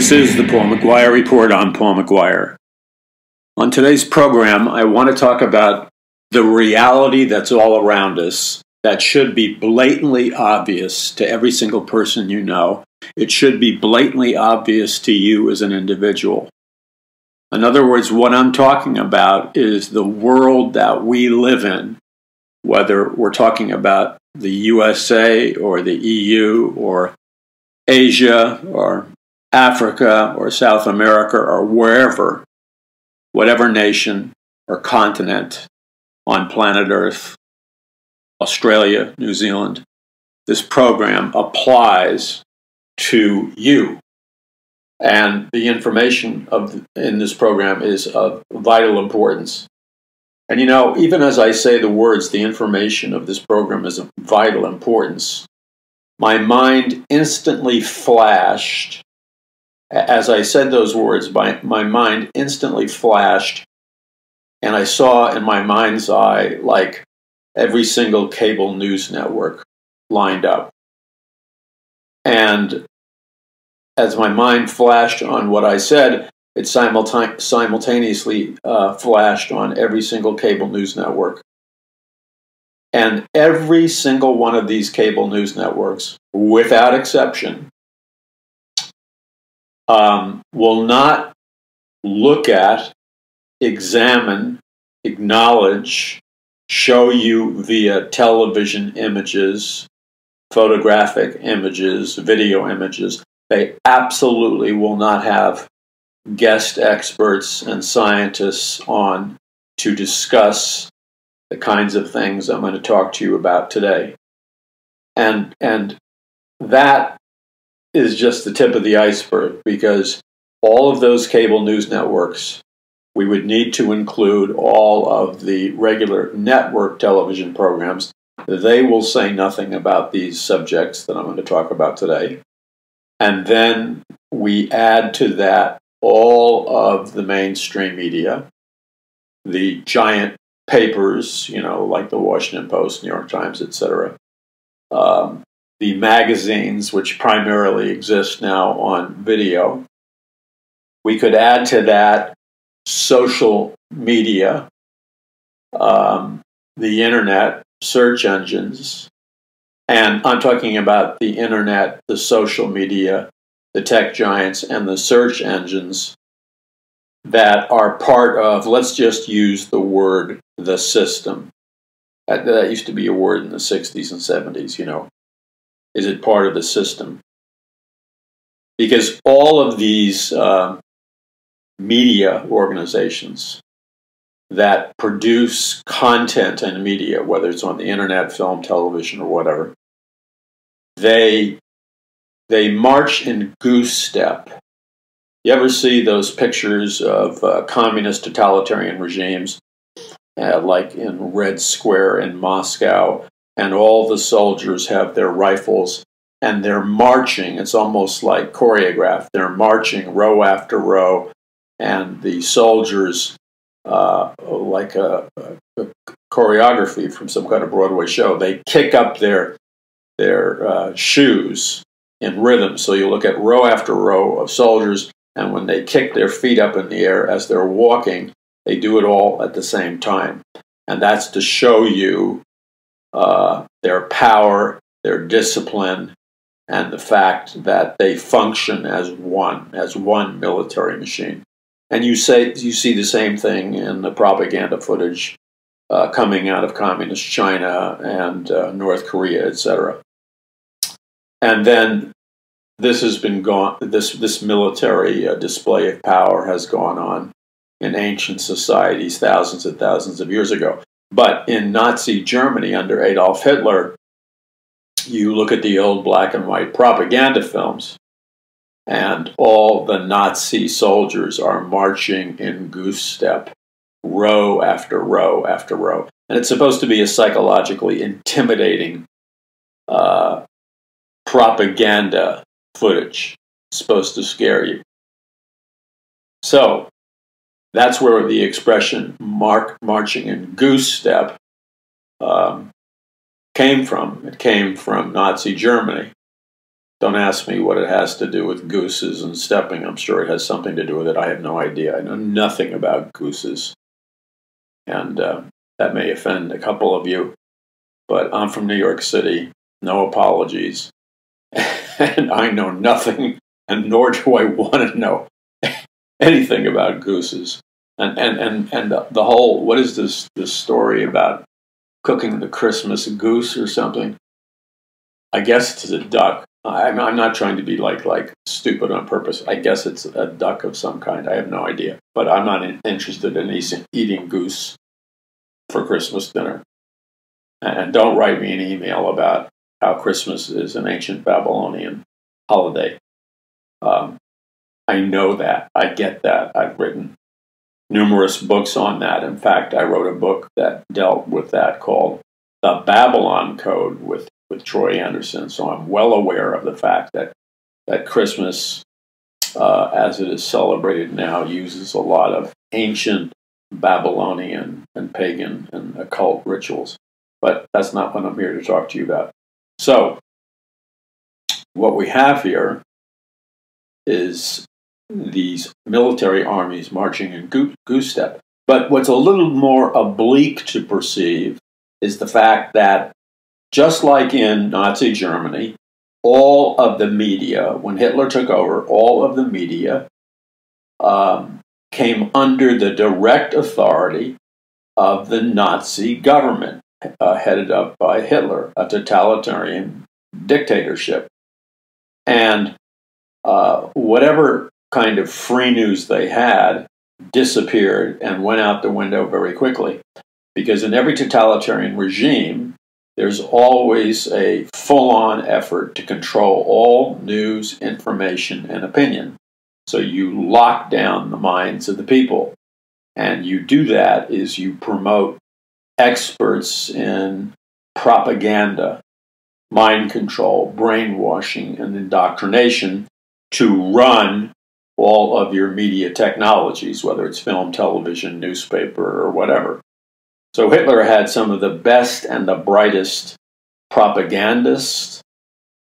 This is the Paul McGuire Report. I'm Paul McGuire. On today's program, I want to talk about the reality that's all around us that should be blatantly obvious to every single person you know. It should be blatantly obvious to you as an individual. In other words, what I'm talking about is the world that we live in, whether we're talking about the USA or the EU or Asia or Africa or South America or wherever, whatever nation or continent on planet Earth, Australia, New Zealand, this program applies to you. And the information in this program is of vital importance. And you know, even as I say the words, the information of this program is of vital importance, my mind instantly flashed. As I said those words, my mind instantly flashed, and I saw in my mind's eye like every single cable news network lined up. And as my mind flashed on what I said, it simultaneously flashed on every single cable news network. And every single one of these cable news networks, without exception, will not look at, examine, acknowledge, show you via television images, photographic images, video images. They absolutely will not have guest experts and scientists on to discuss the kinds of things I'm going to talk to you about today. And that is just the tip of the iceberg, because all of those cable news networks, we would need to include all of the regular network television programs. They will say nothing about these subjects that I'm going to talk about today. And then we add to that all of the mainstream media, the giant papers, you know, like the Washington Post, New York Times, etc. The magazines, which primarily exist now on video. We could add to that social media, the internet, search engines, and I'm talking about the internet, the social media, the tech giants, and the search engines that are part of, let's just use the word, the system. That used to be a word in the 60s and 70s, you know. Is it part of the system? Because all of these media organizations that produce content and media, whether it's on the internet, film, television, or whatever, they march in goose step. You ever see those pictures of communist totalitarian regimes, like in Red Square in Moscow, and all the soldiers have their rifles and they're marching? It's almost like choreographed. They're marching row after row, and the soldiers, like a choreography from some kind of Broadway show, they kick up their shoes in rhythm. So you look at row after row of soldiers, and when they kick their feet up in the air as they're walking, they do it all at the same time. And that's to show you their power, their discipline, and the fact that they function as one military machine. And you see the same thing in the propaganda footage coming out of communist China and North Korea, etc. And then this has been this military display of power has gone on in ancient societies thousands and thousands of years ago. But in Nazi Germany under Adolf Hitler, you look at the old black and white propaganda films, and all the Nazi soldiers are marching in goose step, row after row after row. And it's supposed to be a psychologically intimidating propaganda footage. It's supposed to scare you. So that's where the expression marching in goose step came from. It came from Nazi Germany. Don't ask me what it has to do with gooses and stepping. I'm sure it has something to do with it. I have no idea. I know nothing about gooses. And that may offend a couple of you, but I'm from New York City. No apologies. And I know nothing, and nor do I want to know anything about gooses. And the whole, what is this story about cooking the Christmas goose or something? I guess it's a duck. I'm not trying to be like stupid on purpose. I guess it's a duck of some kind. I have no idea. But I'm not interested in eating goose for Christmas dinner. And don't write me an email about how Christmas is an ancient Babylonian holiday. I know that. I get that. I've written numerous books on that. In fact, I wrote a book that dealt with that called The Babylon Code with Troy Anderson. So I'm well aware of the fact that Christmas, as it is celebrated now, uses a lot of ancient Babylonian and pagan and occult rituals. But that's not what I'm here to talk to you about. So what we have here is these military armies marching in goose step. But what's a little more oblique to perceive is the fact that, just like in Nazi Germany, all of the media, when Hitler took over, all of the media came under the direct authority of the Nazi government, headed up by Hitler, a totalitarian dictatorship. And whatever kind of free news they had disappeared and went out the window very quickly. Because in every totalitarian regime, there's always a full-on effort to control all news, information, and opinion. So you lock down the minds of the people. And you do that is you promote experts in propaganda, mind control, brainwashing, and indoctrination to run all of your media technologies, whether it's film, television, newspaper, or whatever. So Hitler had some of the best and the brightest propagandists,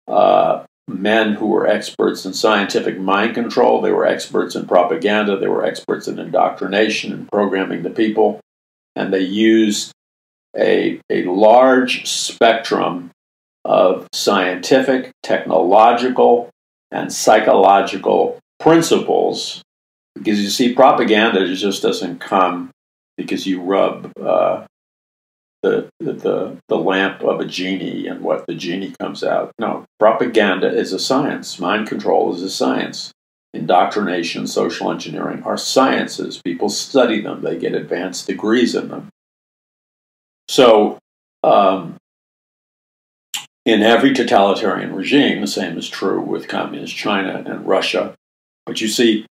men who were experts in scientific mind control. They were experts in propaganda. They were experts in indoctrination and programming the people. And they used a large spectrum of scientific, technological, and psychological principles. Because you see, propaganda just doesn't come because you rub the lamp of a genie and what the genie comes out. No, propaganda is a science. Mind control is a science. Indoctrination, social engineering are sciences. People study them. They get advanced degrees in them. So, in every totalitarian regime, the same is true with Communist China and Russia. But you see,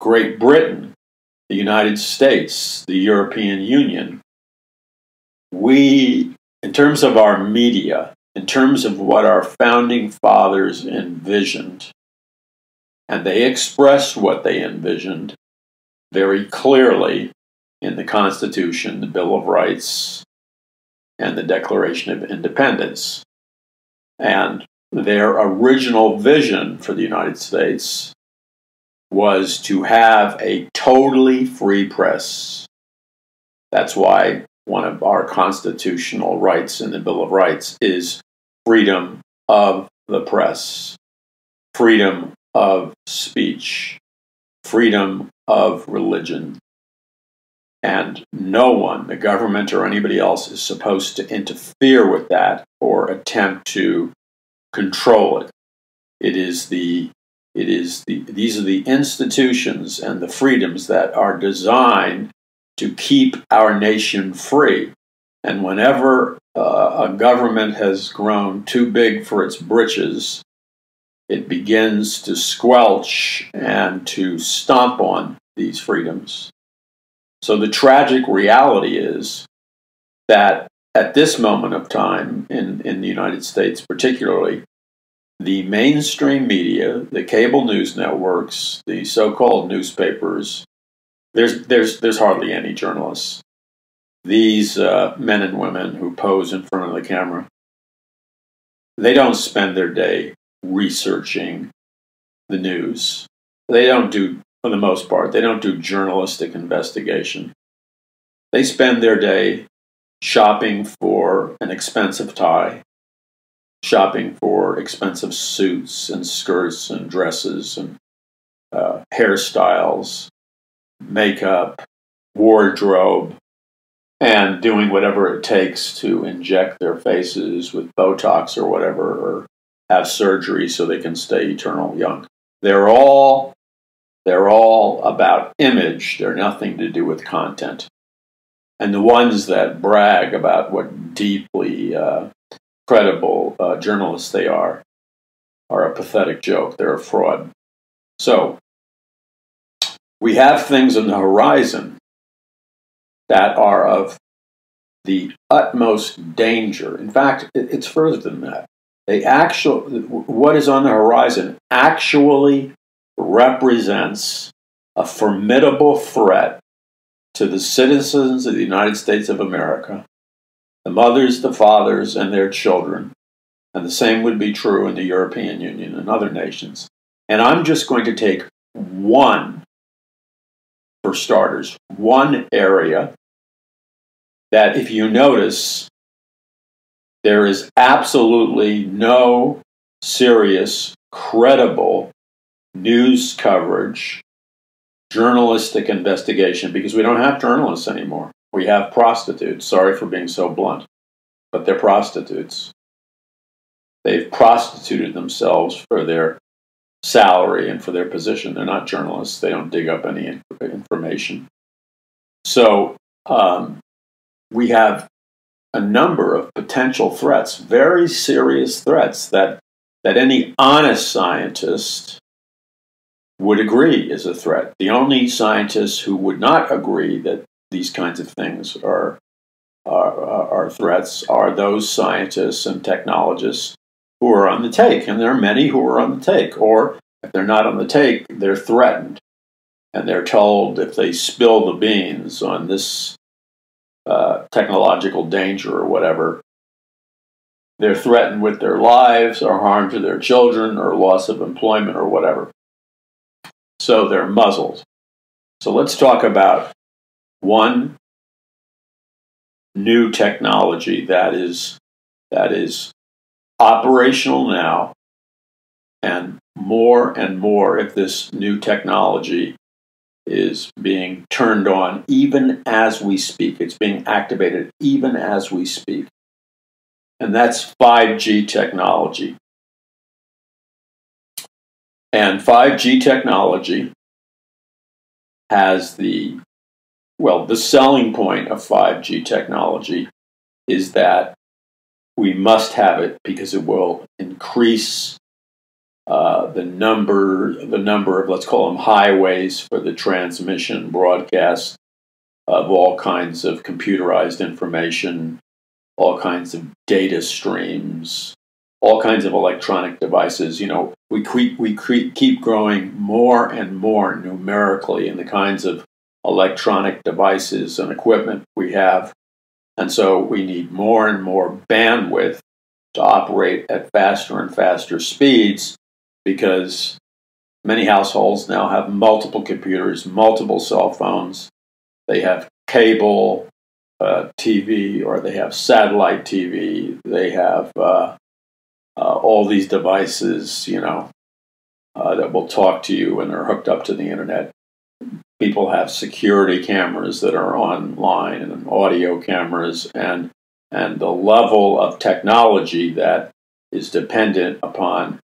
Great Britain, the United States, the European Union, we, in terms of our media, in terms of what our founding fathers envisioned, and they expressed what they envisioned very clearly in the Constitution, the Bill of Rights, and the Declaration of Independence. And their original vision for the United States was to have a totally free press. That's why one of our constitutional rights in the Bill of Rights is freedom of the press, freedom of speech, freedom of religion. And no one, the government or anybody else, is supposed to interfere with that or attempt to control it. These are the institutions and the freedoms that are designed to keep our nation free. And whenever a government has grown too big for its britches, it begins to squelch and to stomp on these freedoms. So the tragic reality is that at this moment of time in the United States particularly, the mainstream media, the cable news networks, the so-called newspapers, there's hardly any journalists. These men and women who pose in front of the camera, they don't spend their day researching the news. They don't do, for the most part, they don't do journalistic investigation. They spend their day shopping for an expensive tie, shopping for expensive suits and skirts and dresses and hairstyles, makeup, wardrobe, and doing whatever it takes to inject their faces with Botox or whatever, or have surgery so they can stay eternal young. They're all about image. They're nothing to do with content. And the ones that brag about what deeply credible journalists they are a pathetic joke. They're a fraud. So we have things on the horizon that are of the utmost danger. In fact, it's further than that. What is on the horizon actually represents a formidable threat to the citizens of the United States of America, the mothers, the fathers, and their children. And the same would be true in the European Union and other nations. And I'm just going to take one, for starters, one area that, if you notice, there is absolutely no serious, credible news coverage, journalistic investigation, because we don't have journalists anymore. We have prostitutes. Sorry for being so blunt, but they're prostitutes. They've prostituted themselves for their salary and for their position. They're not journalists. They don't dig up any information. So we have a number of potential threats, very serious threats that any honest scientist would agree is a threat. The only scientists who would not agree that these kinds of things are threats are those scientists and technologists who are on the take, and there are many who are on the take, or if they're not on the take, they're threatened, and they're told if they spill the beans on this technological danger or whatever, they're threatened with their lives or harm to their children or loss of employment or whatever. So they're muzzled. So let's talk about one new technology that is operational now, and more if this new technology is being turned on even as we speak. It's being activated even as we speak. And that's 5G technology. And 5G technology has the selling point of 5G technology is that we must have it because it will increase the number of, let's call them highways, for the transmission, broadcast of all kinds of computerized information, all kinds of data streams, all kinds of electronic devices. You know, we keep growing more and more numerically in the kinds of electronic devices and equipment we have. And so we need more and more bandwidth to operate at faster and faster speeds, because many households now have multiple computers, multiple cell phones. They have cable TV, or they have satellite TV. They have all these devices, that will talk to you when they're hooked up to the internet. People have security cameras that are online and audio cameras, and the level of technology that is dependent upon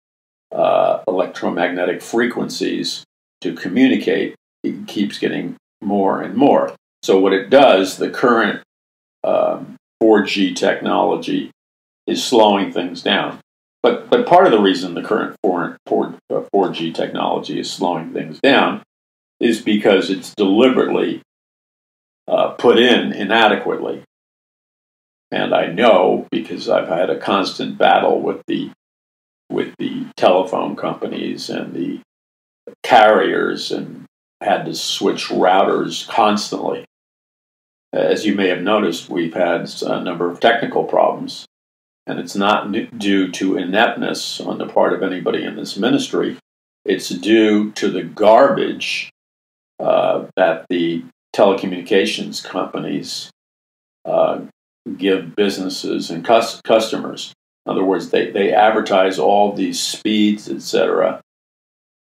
electromagnetic frequencies to communicate, it keeps getting more and more. So what it does, the current 4G technology is slowing things down. But part of the reason the current 4G technology is slowing things down is because it's deliberately put in inadequately. And I know, because I've had a constant battle with the telephone companies and the carriers, and had to switch routers constantly. As you may have noticed, we've had a number of technical problems. And it's not due to ineptness on the part of anybody in this ministry. It's due to the garbage that the telecommunications companies give businesses and customers. In other words, they advertise all these speeds, etc.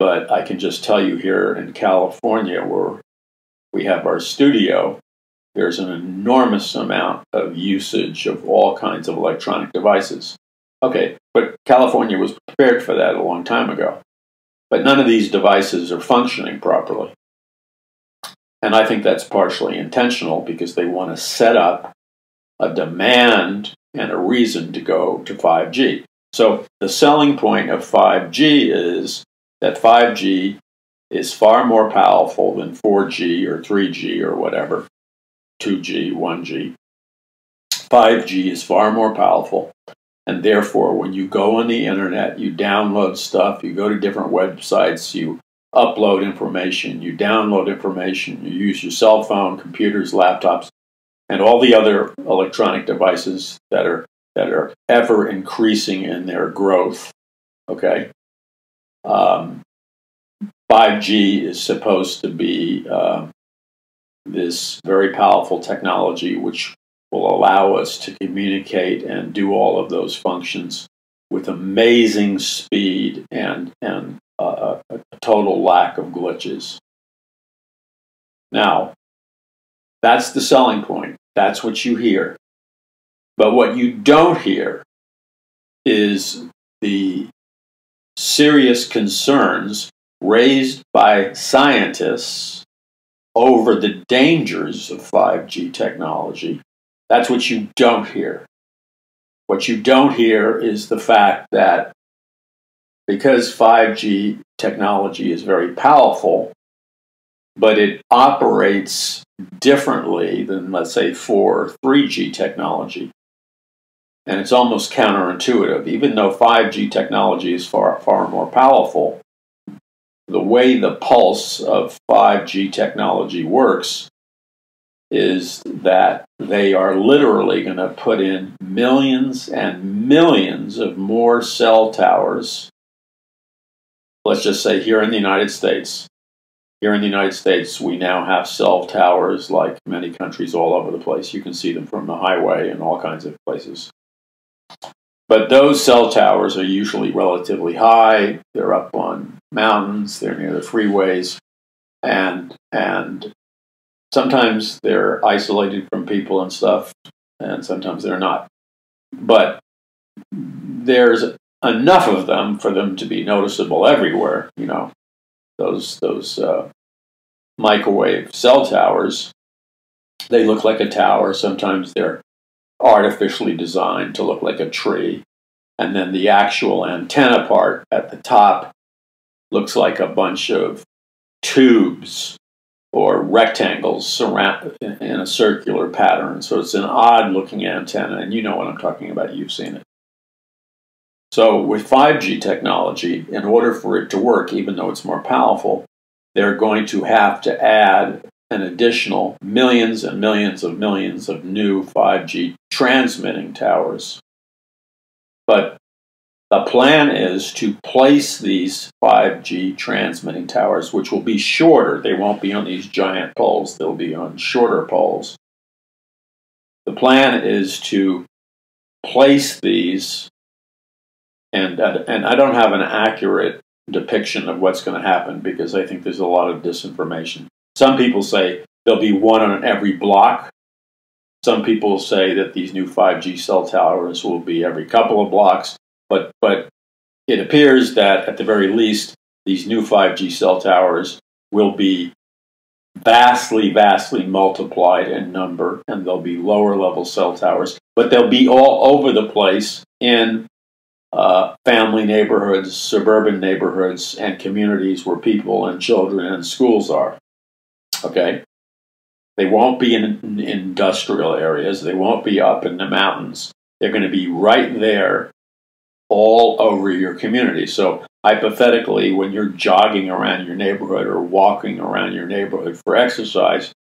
But I can just tell you here in California, where we have our studio, there's an enormous amount of usage of all kinds of electronic devices. Okay, but California was prepared for that a long time ago. But none of these devices are functioning properly. And I think that's partially intentional because they want to set up a demand and a reason to go to 5G. So the selling point of 5G is that 5G is far more powerful than 4G or 3G or whatever, 2G, 1G. 5G is far more powerful, and therefore when you go on the internet, you download stuff, you go to different websites, you upload information, you download information, you use your cell phone, computers, laptops, and all the other electronic devices that are ever increasing in their growth. Okay, 5G is supposed to be this very powerful technology which will allow us to communicate and do all of those functions with amazing speed and a total lack of glitches. Now, that's the selling point. That's what you hear. But what you don't hear is the serious concerns raised by scientists over the dangers of 5G technology. That's what you don't hear. What you don't hear is the fact that because 5G technology is very powerful, but it operates differently than, let's say, 4 or 3G technology. And it's almost counterintuitive. Even though 5G technology is far more powerful, the way the pulse of 5G technology works is that they are literally going to put in millions and millions of more cell towers. Let's just say here in the United States. Here in the United States, we now have cell towers like many countries all over the place. You can see them from the highway and all kinds of places. But those cell towers are usually relatively high. They're up on mountains. They're near the freeways. And sometimes they're isolated from people and stuff, and sometimes they're not. But there's enough of them for them to be noticeable everywhere. You know, those microwave cell towers, they look like a tower. Sometimes they're artificially designed to look like a tree. And then the actual antenna part at the top looks like a bunch of tubes or rectangles surround in a circular pattern. So it's an odd looking antenna, and you know what I'm talking about. You've seen it. So with 5G technology, in order for it to work, even though it's more powerful, they're going to have to add an additional millions and millions of new 5G transmitting towers. But the plan is to place these 5G transmitting towers, which will be shorter. They won't be on these giant poles. They'll be on shorter poles. The plan is to place these, and I don't have an accurate depiction of what's going to happen because I think there's a lot of disinformation. Some people say there'll be one on every block. Some people say that these new 5G cell towers will be every couple of blocks. But it appears that at the very least, these new 5G cell towers will be vastly multiplied in number, and they'll be lower level cell towers. But they'll be all over the place in family neighborhoods, suburban neighborhoods, and communities where people and children and schools are. Okay? They won't be in industrial areas. They won't be up in the mountains. They're going to be right there all over your community. So hypothetically, when you're jogging around your neighborhood or walking around your neighborhood for exercise,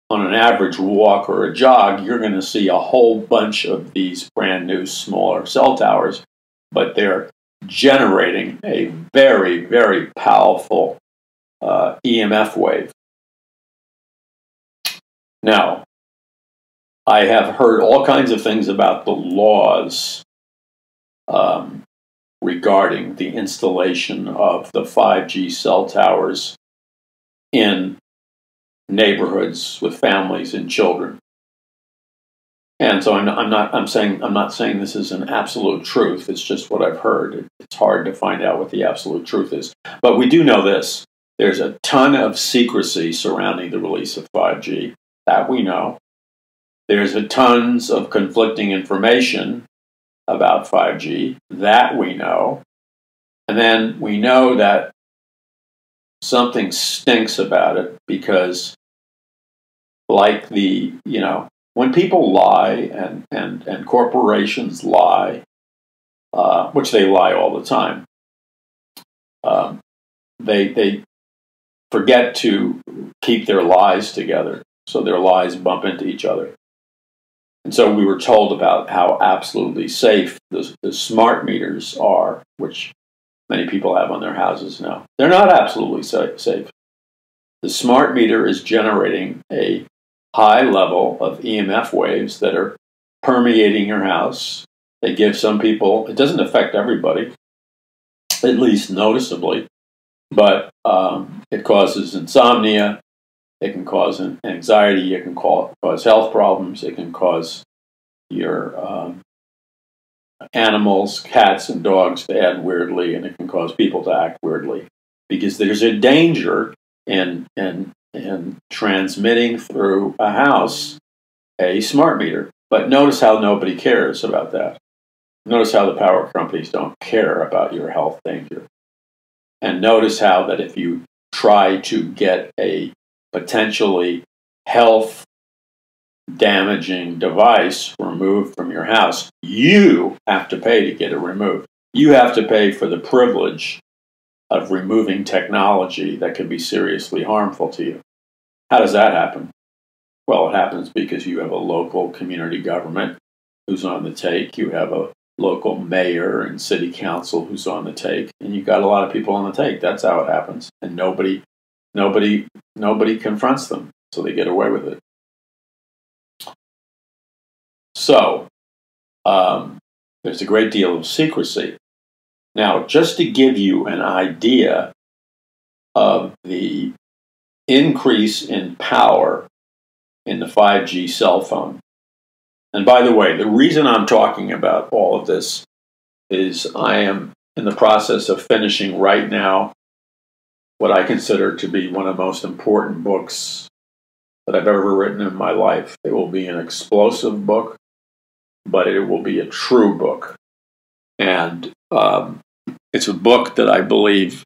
on an average walk or a jog, you're going to see a whole bunch of these brand new smaller cell towers, but they're generating a very, very powerful EMF wave. Now, I have heard all kinds of things about the laws regarding the installation of the 5G cell towers in neighborhoods with families and children. And so I'm not saying this is an absolute truth. It's just what I've heard. It's hard to find out what the absolute truth is. But we do know this. There's a ton of secrecy surrounding the release of 5G. That we know. There's tons of conflicting information about 5G. That we know. And then we know that something stinks about it because, like when people lie and corporations lie, which they lie all the time, they forget to keep their lies together, so their lies bump into each other. And so we were told about how absolutely safe the smart meters are, which many people have on their houses now. They're not absolutely safe. The smart meter is generating a high level of EMF waves that are permeating your house. They give some people, it doesn't affect everybody, at least noticeably, but it causes insomnia, it can cause anxiety, it can cause health problems, it can cause your animals, cats and dogs to act weirdly, and it can cause people to act weirdly. Because there's a danger in transmitting through a house a smart meter. But notice how nobody cares about that. Notice how the power companies don't care about your health danger. And notice how that if you try to get a potentially health damaging device removed from your house, you have to pay to get it removed. You have to pay for the privilege of removing technology that can be seriously harmful to you. How does that happen? Well, it happens because you have a local community government who's on the take. You have a local mayor and city council who's on the take, and you've got a lot of people on the take. That's how it happens, and nobody confronts them, so they get away with it. So there's a great deal of secrecy. Now, just to give you an idea of the increase in power in the 5G cell phone. And by the way, the reason I'm talking about all of this is I am in the process of finishing right now what I consider to be one of the most important books that I've ever written in my life. It will be an explosive book, but it will be a true book. And it's a book that I believe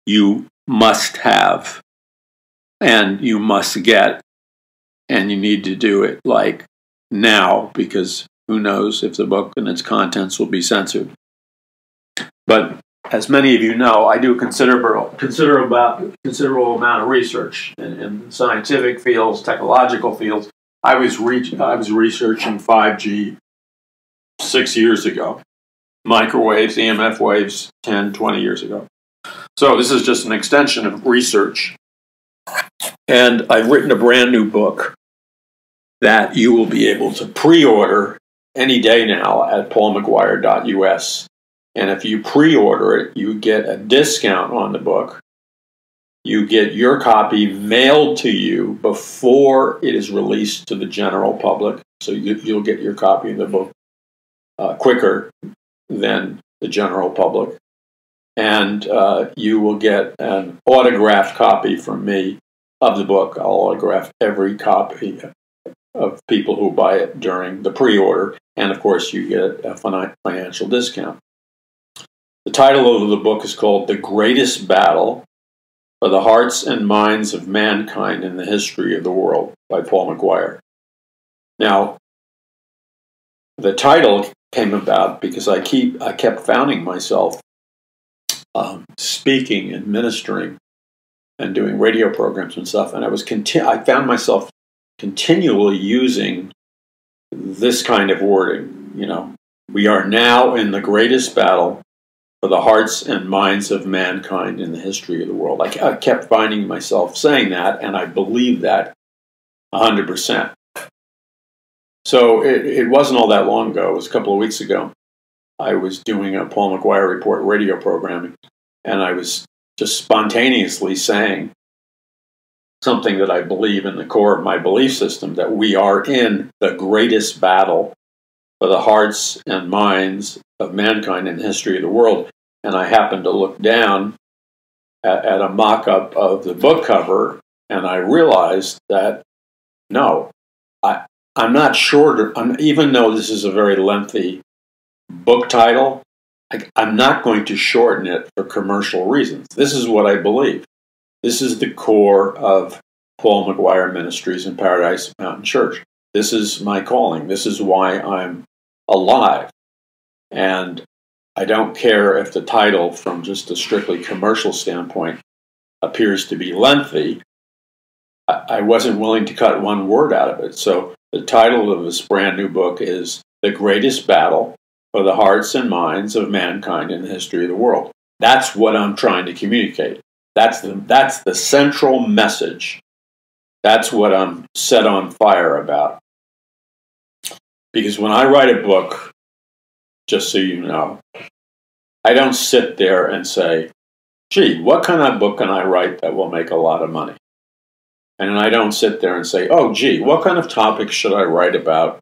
you must have and you must get, and you need to do it like now, because who knows if the book and its contents will be censored. But as many of you know, I do a considerable amount of research in scientific fields, technological fields. I was researching 5G 6 years ago. Microwaves, EMF waves, 10, 20 years ago. So this is just an extension of research. And I've written a brand new book that you will be able to pre-order any day now at paulmcguire.us. And if you pre-order it, you get a discount on the book. You get your copy mailed to you before it is released to the general public. So you'll get your copy of the book quicker than the general public. And you will get an autographed copy from me of the book. I'll autograph every copy of people who buy it during the pre-order. And of course, you get a financial discount. The title of the book is called The Greatest Battle for the Hearts and Minds of Mankind in the History of the World by Paul McGuire. Now, the title came about because I kept finding myself speaking and ministering and doing radio programs and stuff, and I found myself continually using this kind of wording. We are now in the greatest battle for the hearts and minds of mankind in the history of the world. I kept finding myself saying that, and I believe that 100%. So it wasn't all that long ago. It was a couple of weeks ago. I was doing a Paul McGuire Report radio programming, and I was just spontaneously saying something that I believe in the core of my belief system, that we are in the greatest battle for the hearts and minds of mankind in the history of the world. And I happened to look down at a mock-up of the book cover, and I realized that, no, I'm not shorter. Even though this is a very lengthy book title, I'm not going to shorten it for commercial reasons. This is what I believe. This is the core of Paul McGuire Ministries and Paradise Mountain Church. This is my calling. This is why I'm alive. And I don't care if the title, from just a strictly commercial standpoint, appears to be lengthy. I wasn't willing to cut one word out of it. So the title of this brand new book is The Greatest Battle for the Hearts and Minds of Mankind in the History of the World. That's what I'm trying to communicate. That's the central message. That's what I'm set on fire about. Because when I write a book, just so you know, I don't sit there and say, gee, what kind of book can I write that will make a lot of money? And I don't sit there and say, oh, gee, what kind of topic should I write about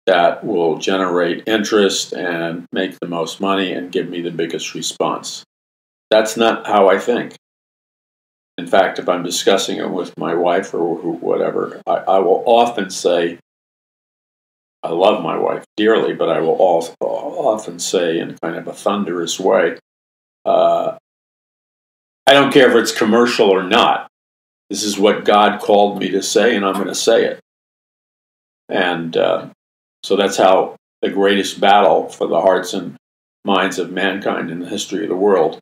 that will generate interest and make the most money and give me the biggest response? That's not how I think. In fact, if I'm discussing it with my wife or whatever, I will often say, I love my wife dearly, but I will also often say in kind of a thunderous way, I don't care if it's commercial or not. This is what God called me to say, and I'm going to say it. And so that's how the greatest battle for the hearts and minds of mankind in the history of the world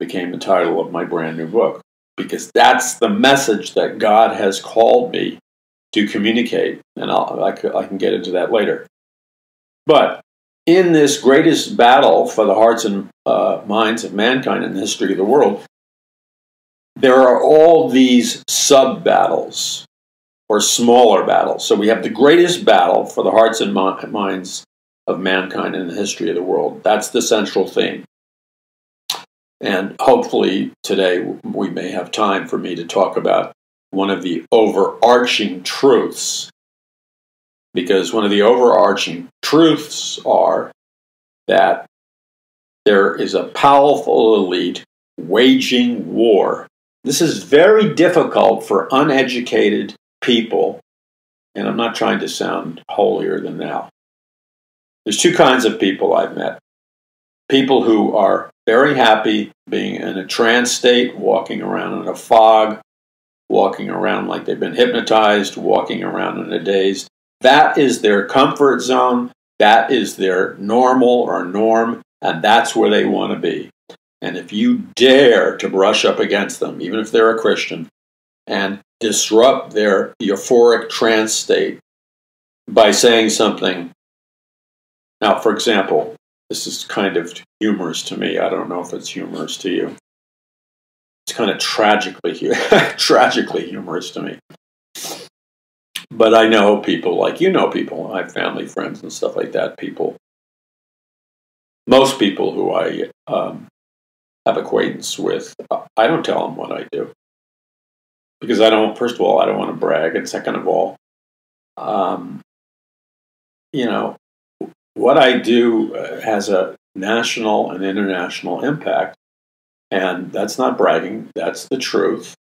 became the title of my brand new book. Because that's the message that God has called me to communicate. And I can get into that later. But in this greatest battle for the hearts and minds of mankind in the history of the world, there are all these sub-battles or smaller battles. So we have the greatest battle for the hearts and minds of mankind in the history of the world. That's the central theme. And hopefully today we may have time for me to talk about one of the overarching truths. Because one of the overarching truths are that there is a powerful elite waging war. This is very difficult for uneducated people, and I'm not trying to sound holier than thou. There's two kinds of people I've met. People who are very happy being in a trance state, walking around in a fog, walking around like they've been hypnotized, walking around in a daze. That is their comfort zone. That is their normal or norm, and that's where they want to be. And if you dare to brush up against them, even if they're a Christian, and disrupt their euphoric trance state by saying something. Now, for example, this is kind of humorous to me. I don't know if it's humorous to you. It's kind of tragically humorous to me. But I know people, like you know people. I have family, friends, and stuff like that. Most people who I have acquaintance with, I don't tell them what I do. Because first of all, I don't want to brag. And second of all, what I do has a national and international impact. And that's not bragging. That's the truth.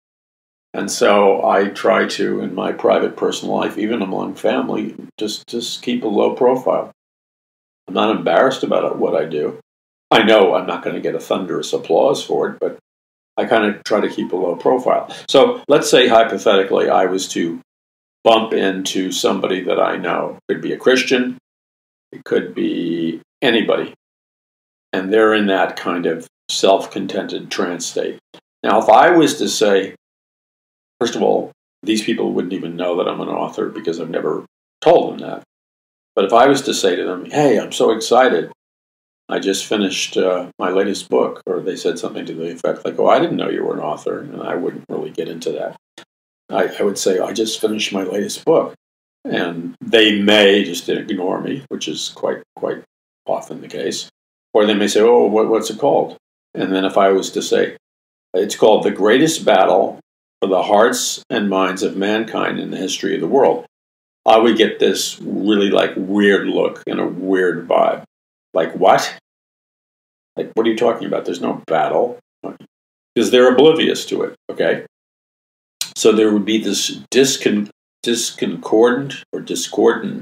And so I try to, in my private personal life, even among family, just keep a low profile. I'm not embarrassed about what I do. I know I'm not going to get a thunderous applause for it, but I kind of try to keep a low profile. So let's say, hypothetically, I was to bump into somebody that I know. It could be a Christian. It could be anybody. And they're in that kind of self-contented trance state. Now, if I was to say, first of all, these people wouldn't even know that I'm an author because I've never told them that. But if I was to say to them, hey, I'm so excited, I just finished my latest book, or they said something to the effect like, oh, I didn't know you were an author, and I wouldn't really get into that. I would say, I just finished my latest book. And they may just ignore me, which is quite often the case. Or they may say, oh, what's it called? And then if I was to say, it's called The Greatest Battle for the Hearts and Minds of Mankind in the History of the World, I would get this really weird look and a weird vibe. Like, what? Like, what are you talking about? There's no battle. Because they're oblivious to it, okay? So there would be this discordant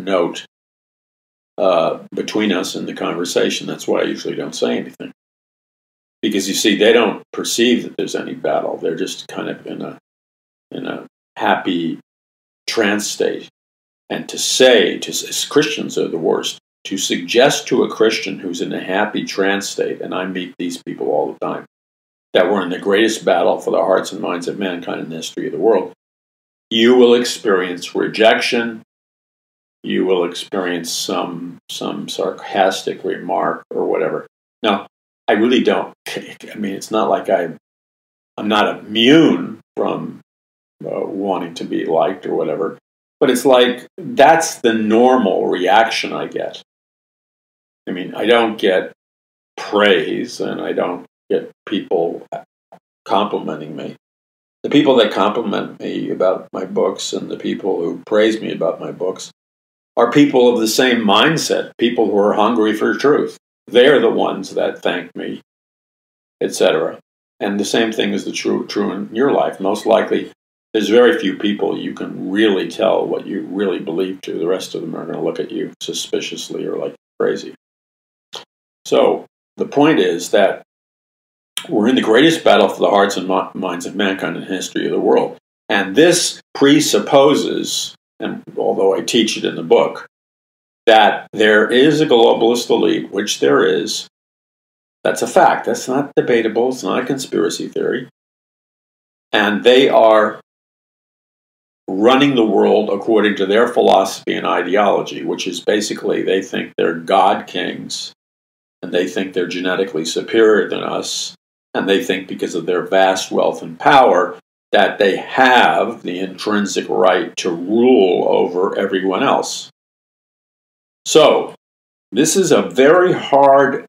note between us in the conversation. That's why I usually don't say anything. Because you see, they don't perceive that there's any battle. They're just kind of in a happy trance state. And as Christians are the worst, to suggest to a Christian who's in a happy trance state, and I meet these people all the time, that we're in the greatest battle for the hearts and minds of mankind in the history of the world, you will experience rejection, you will experience some sarcastic remark or whatever. Now, I really don't, I mean, it's not like I'm not immune from wanting to be liked or whatever, but it's like that's the normal reaction I get. I mean, I don't get praise and I don't get people complimenting me. The people that compliment me about my books and the people who praise me about my books are people of the same mindset, people who are hungry for truth. They're the ones that thank me, etc. And the same thing is true in your life. Most likely, there's very few people you can really tell what you really believe to. The rest of them are going to look at you suspiciously or like crazy. So the point is that we're in the greatest battle for the hearts and minds of mankind in the history of the world. And this presupposes, and although I teach it in the book, that there is a globalist elite, which there is. That's a fact. That's not debatable. It's not a conspiracy theory. And they are running the world according to their philosophy and ideology, which is basically they think they're God kings, and they think they're genetically superior than us, and they think because of their vast wealth and power that they have the intrinsic right to rule over everyone else. So, this is a very hard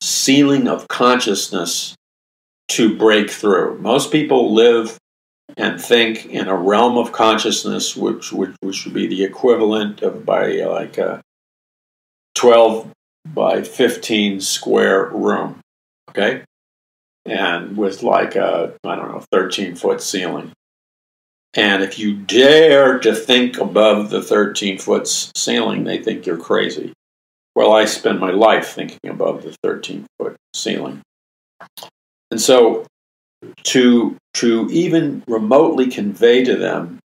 ceiling of consciousness to break through. Most people live and think in a realm of consciousness which would be the equivalent of by like a 12 by 15 square room, okay? And with like a, 13-foot ceiling. And if you dare to think above the 13-foot ceiling, they think you're crazy. Well, I spend my life thinking above the 13-foot ceiling. And so to even remotely convey to them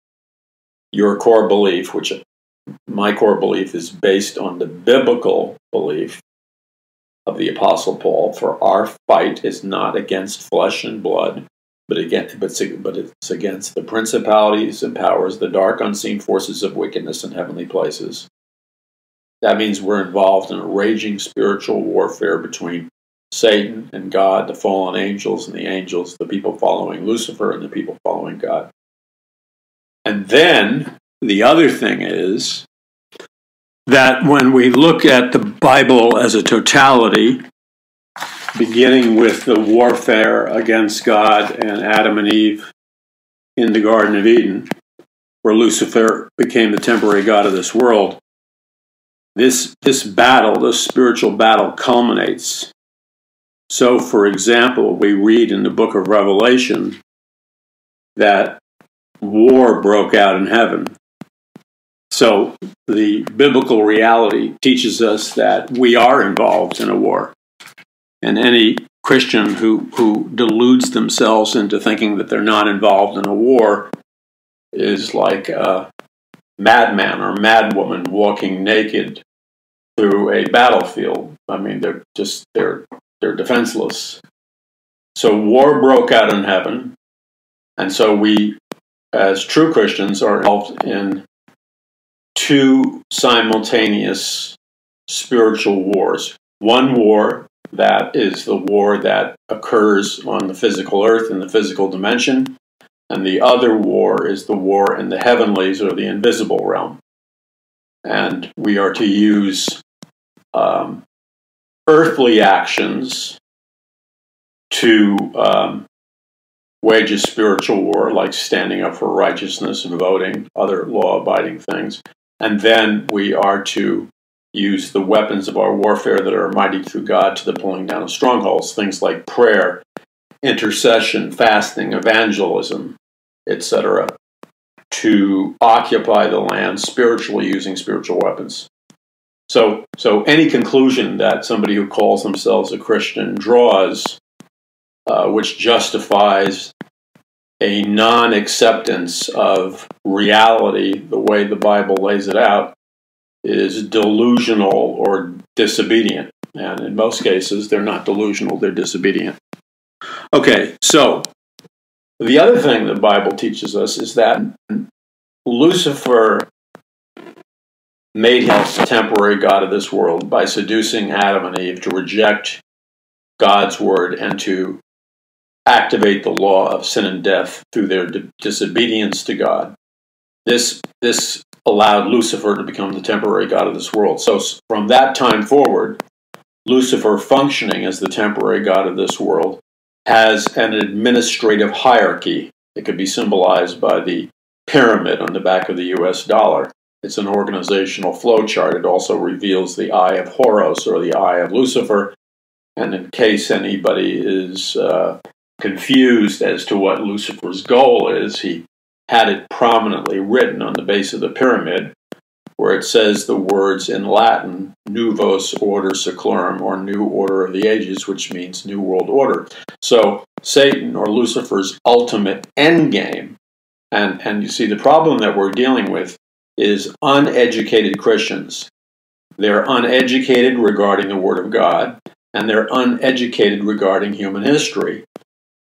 your core belief, which my core belief is based on the biblical belief of the Apostle Paul, for our fight is not against flesh and blood, but it's against the principalities and powers, the dark unseen forces of wickedness in heavenly places. That means we're involved in a raging spiritual warfare between Satan and God, the fallen angels and the angels, the people following Lucifer and the people following God. And then the other thing is that when we look at the Bible as a totality, beginning with the warfare against God and Adam and Eve in the Garden of Eden, where Lucifer became the temporary god of this world, this battle, this spiritual battle, culminates. So, for example, we read in the book of Revelation that war broke out in heaven. So the biblical reality teaches us that we are involved in a war. And any Christian who deludes themselves into thinking that they're not involved in a war is like a madman or madwoman walking naked through a battlefield. I mean, they're defenseless. So war broke out in heaven, and so we as true Christians, are involved in two simultaneous spiritual wars. One war that is the war that occurs on the physical earth in the physical dimension, and the other war is the war in the heavenlies or the invisible realm. And we are to use earthly actions to wage a spiritual war, like standing up for righteousness and voting, other law-abiding things. And then we are to use the weapons of our warfare that are mighty through God to the pulling down of strongholds, things like prayer, intercession, fasting, evangelism, etc., to occupy the land spiritually using spiritual weapons. So any conclusion that somebody who calls themselves a Christian draws, which justifies a non-acceptance of reality the way the Bible lays it out, is delusional or disobedient. And in most cases, they're not delusional, they're disobedient. Okay, so the other thing the Bible teaches us is that Lucifer made himself the temporary god of this world by seducing Adam and Eve to reject God's word and to activate the law of sin and death through their disobedience to God. This allowed Lucifer to become the temporary god of this world. So from that time forward, Lucifer, functioning as the temporary god of this world, has an administrative hierarchy that could be symbolized by the pyramid on the back of the US dollar. It's an organizational flowchart. It also reveals the eye of Horus, or the eye of Lucifer. And in case anybody is confused as to what Lucifer's goal is, he had it prominently written on the base of the pyramid, where it says the words in Latin, Novus Order Seclorum, or New Order of the Ages, which means New World Order. So Satan, or Lucifer's ultimate endgame, and you see the problem that we're dealing with is uneducated Christians. They're uneducated regarding the Word of God, and they're uneducated regarding human history,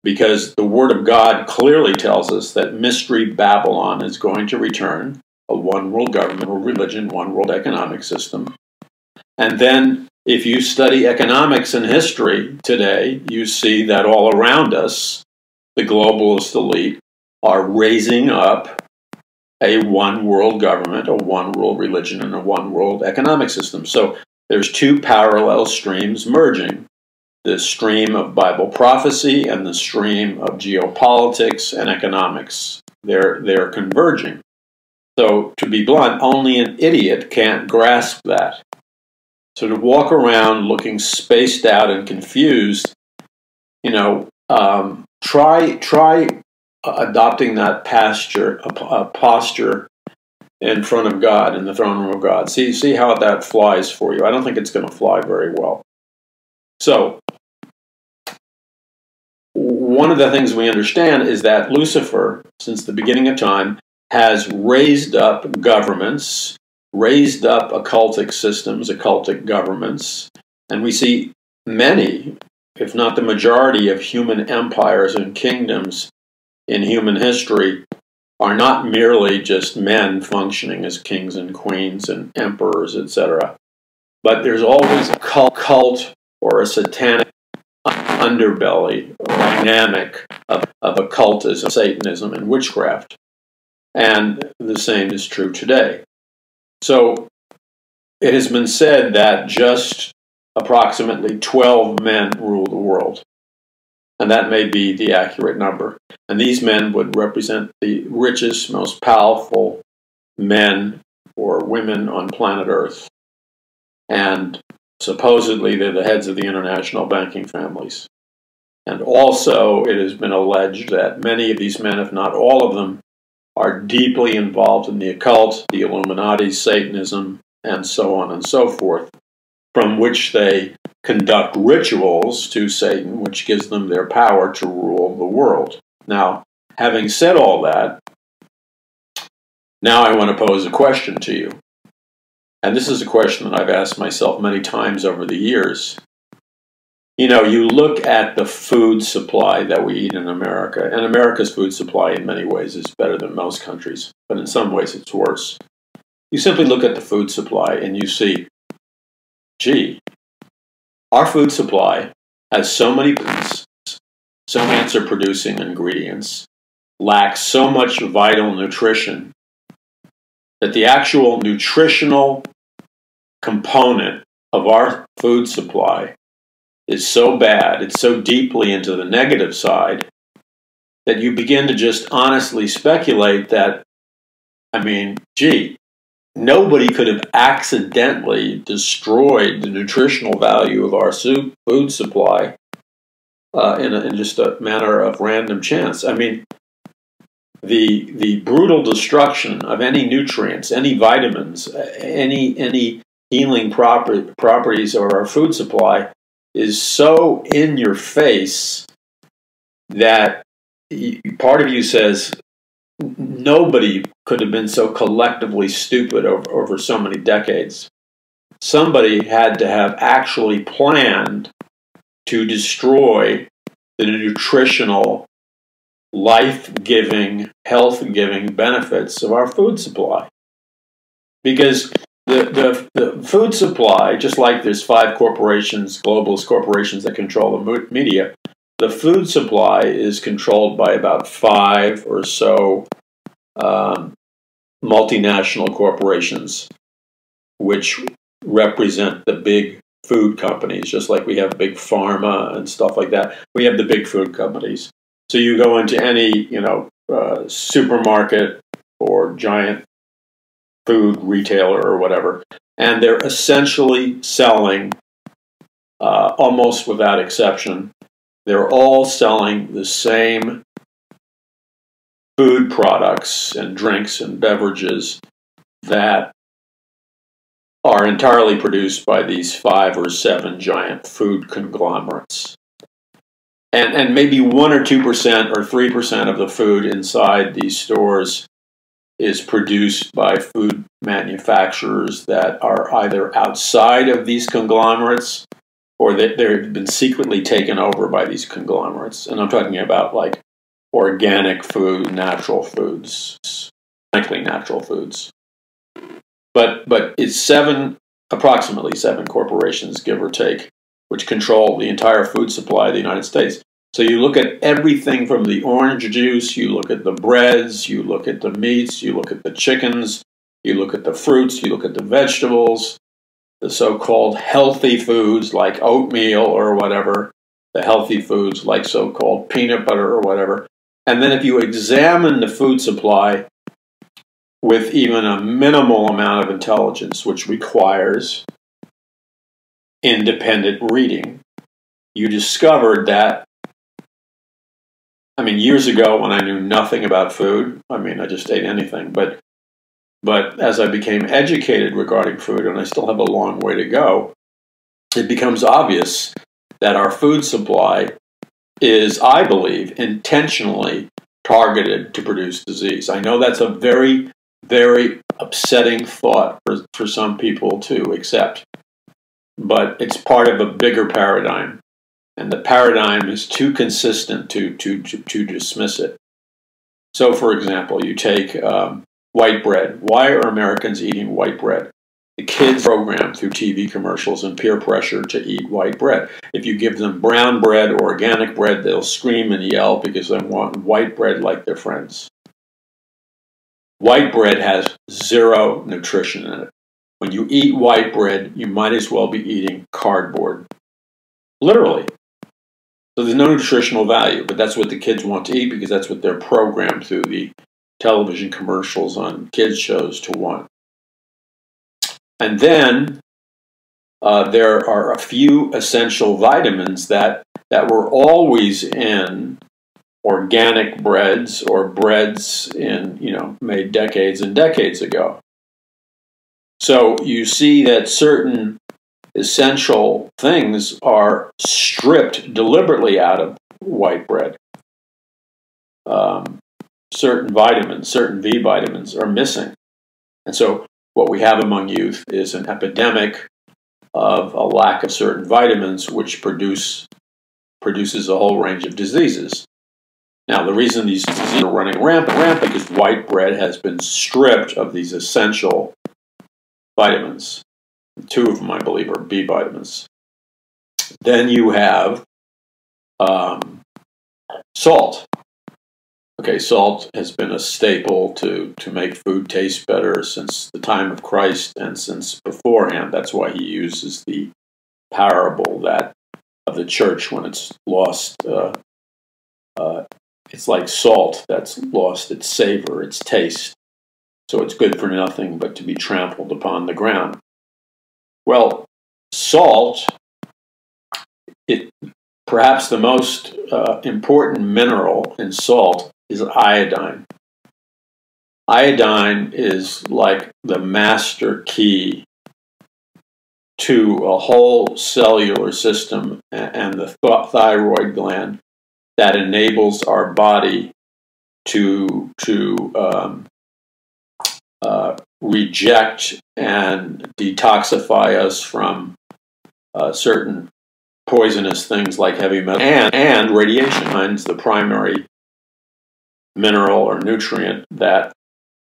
because the Word of God clearly tells us that Mystery Babylon is going to return, a one-world government, one religion, one-world economic system. And then if you study economics and history today, you see that all around us, the globalist elite are raising up a one-world government, a one-world religion, and a one-world economic system. So there's two parallel streams merging: the stream of Bible prophecy and the stream of geopolitics and economics. They're converging. So, to be blunt, only an idiot can't grasp that. So to walk around looking spaced out and confused, try adopting that posture in front of God, in the throne room of God. See how that flies for you. I don't think it's going to fly very well. So, one of the things we understand is that Lucifer, since the beginning of time, has raised up governments, raised up occultic systems, occultic governments, and we see many, if not the majority, of human empires and kingdoms in human history are not merely just men functioning as kings and queens and emperors, etc. But there's always a cult or a satanic underbelly or dynamic of occultism, Satanism, and witchcraft. And the same is true today. So it has been said that just approximately 12 men rule the world. And that may be the accurate number. And these men would represent the richest, most powerful men or women on planet Earth. And supposedly they're the heads of the international banking families. And also it has been alleged that many of these men, if not all of them, are deeply involved in the occult, the Illuminati, Satanism, and so on and so forth, from which they conduct rituals to Satan, which gives them their power to rule the world. Now, having said all that, now I want to pose a question to you. And this is a question that I've asked myself many times over the years. You look at the food supply that we eat in America, and America's food supply in many ways is better than most countries, but in some ways it's worse. You simply look at the food supply and you see, gee, our food supply has so many foods, so cancer-producing ingredients, lacks so much vital nutrition, that the actual nutritional component of our food supply is so bad, it's so deeply into the negative side, that you begin to just honestly speculate that, gee, nobody could have accidentally destroyed the nutritional value of our food supply in just a manner of random chance. The brutal destruction of any nutrients, any vitamins, any healing properties of our food supply is so in your face that part of you says nobody could have been so collectively stupid over so many decades. Somebody had to have actually planned to destroy the nutritional, life-giving, health-giving benefits of our food supply. Because the food supply, just like there's 5 corporations, globalist corporations that control the media, the food supply is controlled by about 5 or so multinational corporations, which represent the big food companies, just like we have big pharma and stuff like that. We have the big food companies. So you go into any, supermarket or giant food retailer or whatever, and they're essentially selling, almost without exception, they're all selling the same food products and drinks and beverages that are entirely produced by these 5 or 7 giant food conglomerates. And maybe 1 or 2% or 3% of the food inside these stores is produced by food manufacturers that are either outside of these conglomerates or that they've been secretly taken over by these conglomerates. And I'm talking about like organic food, natural foods, frankly natural foods. But it's approximately 7 corporations, give or take, which control the entire food supply of the United States. So you look at everything from the orange juice, you look at the breads, you look at the meats, you look at the chickens, you look at the fruits, you look at the vegetables, the so-called healthy foods like oatmeal or whatever, the healthy foods like so-called peanut butter or whatever. And then if you examine the food supply with even a minimal amount of intelligence, which requires independent reading, you discovered that, years ago when I knew nothing about food, I just ate anything, but as I became educated regarding food, and I still have a long way to go, it becomes obvious that our food supply is, I believe, intentionally targeted to produce disease. I know that's a very, very upsetting thought for some people to accept, but it's part of a bigger paradigm, and the paradigm is too consistent to dismiss it. So, for example, you take white bread. Why are Americans eating white bread? The kids programmed through TV commercials and peer pressure to eat white bread. If you give them brown bread or organic bread, they'll scream and yell because they want white bread like their friends. White bread has 0 nutrition in it. When you eat white bread, you might as well be eating cardboard. Literally. So there's no nutritional value, but that's what the kids want to eat because that's what they're programmed through the television commercials on kids shows to want. And then there are a few essential vitamins that were always in organic breads or breads made decades and decades ago. So you see that certain essential things are stripped deliberately out of white bread. Certain vitamins, certain B vitamins are missing. And so what we have among youth is an epidemic of a lack of certain vitamins which produce produces a whole range of diseases. Now, the reason these diseases are running rampant because white bread has been stripped of these essential vitamins. 2 of them, I believe, are B vitamins. Then you have salt. Okay, salt has been a staple to make food taste better since the time of Christ and since beforehand. That's why he uses the parable that of the church when it's lost. It's like salt that's lost its savor, its taste. So it's good for nothing but to be trampled upon the ground. Well, salt, perhaps the most important mineral in salt is iodine. Iodine is like the master key to a whole cellular system and the thyroid gland that enables our body to reject and detoxify us from certain poisonous things like heavy metal and radiation. Iodine's the primary mineral or nutrient that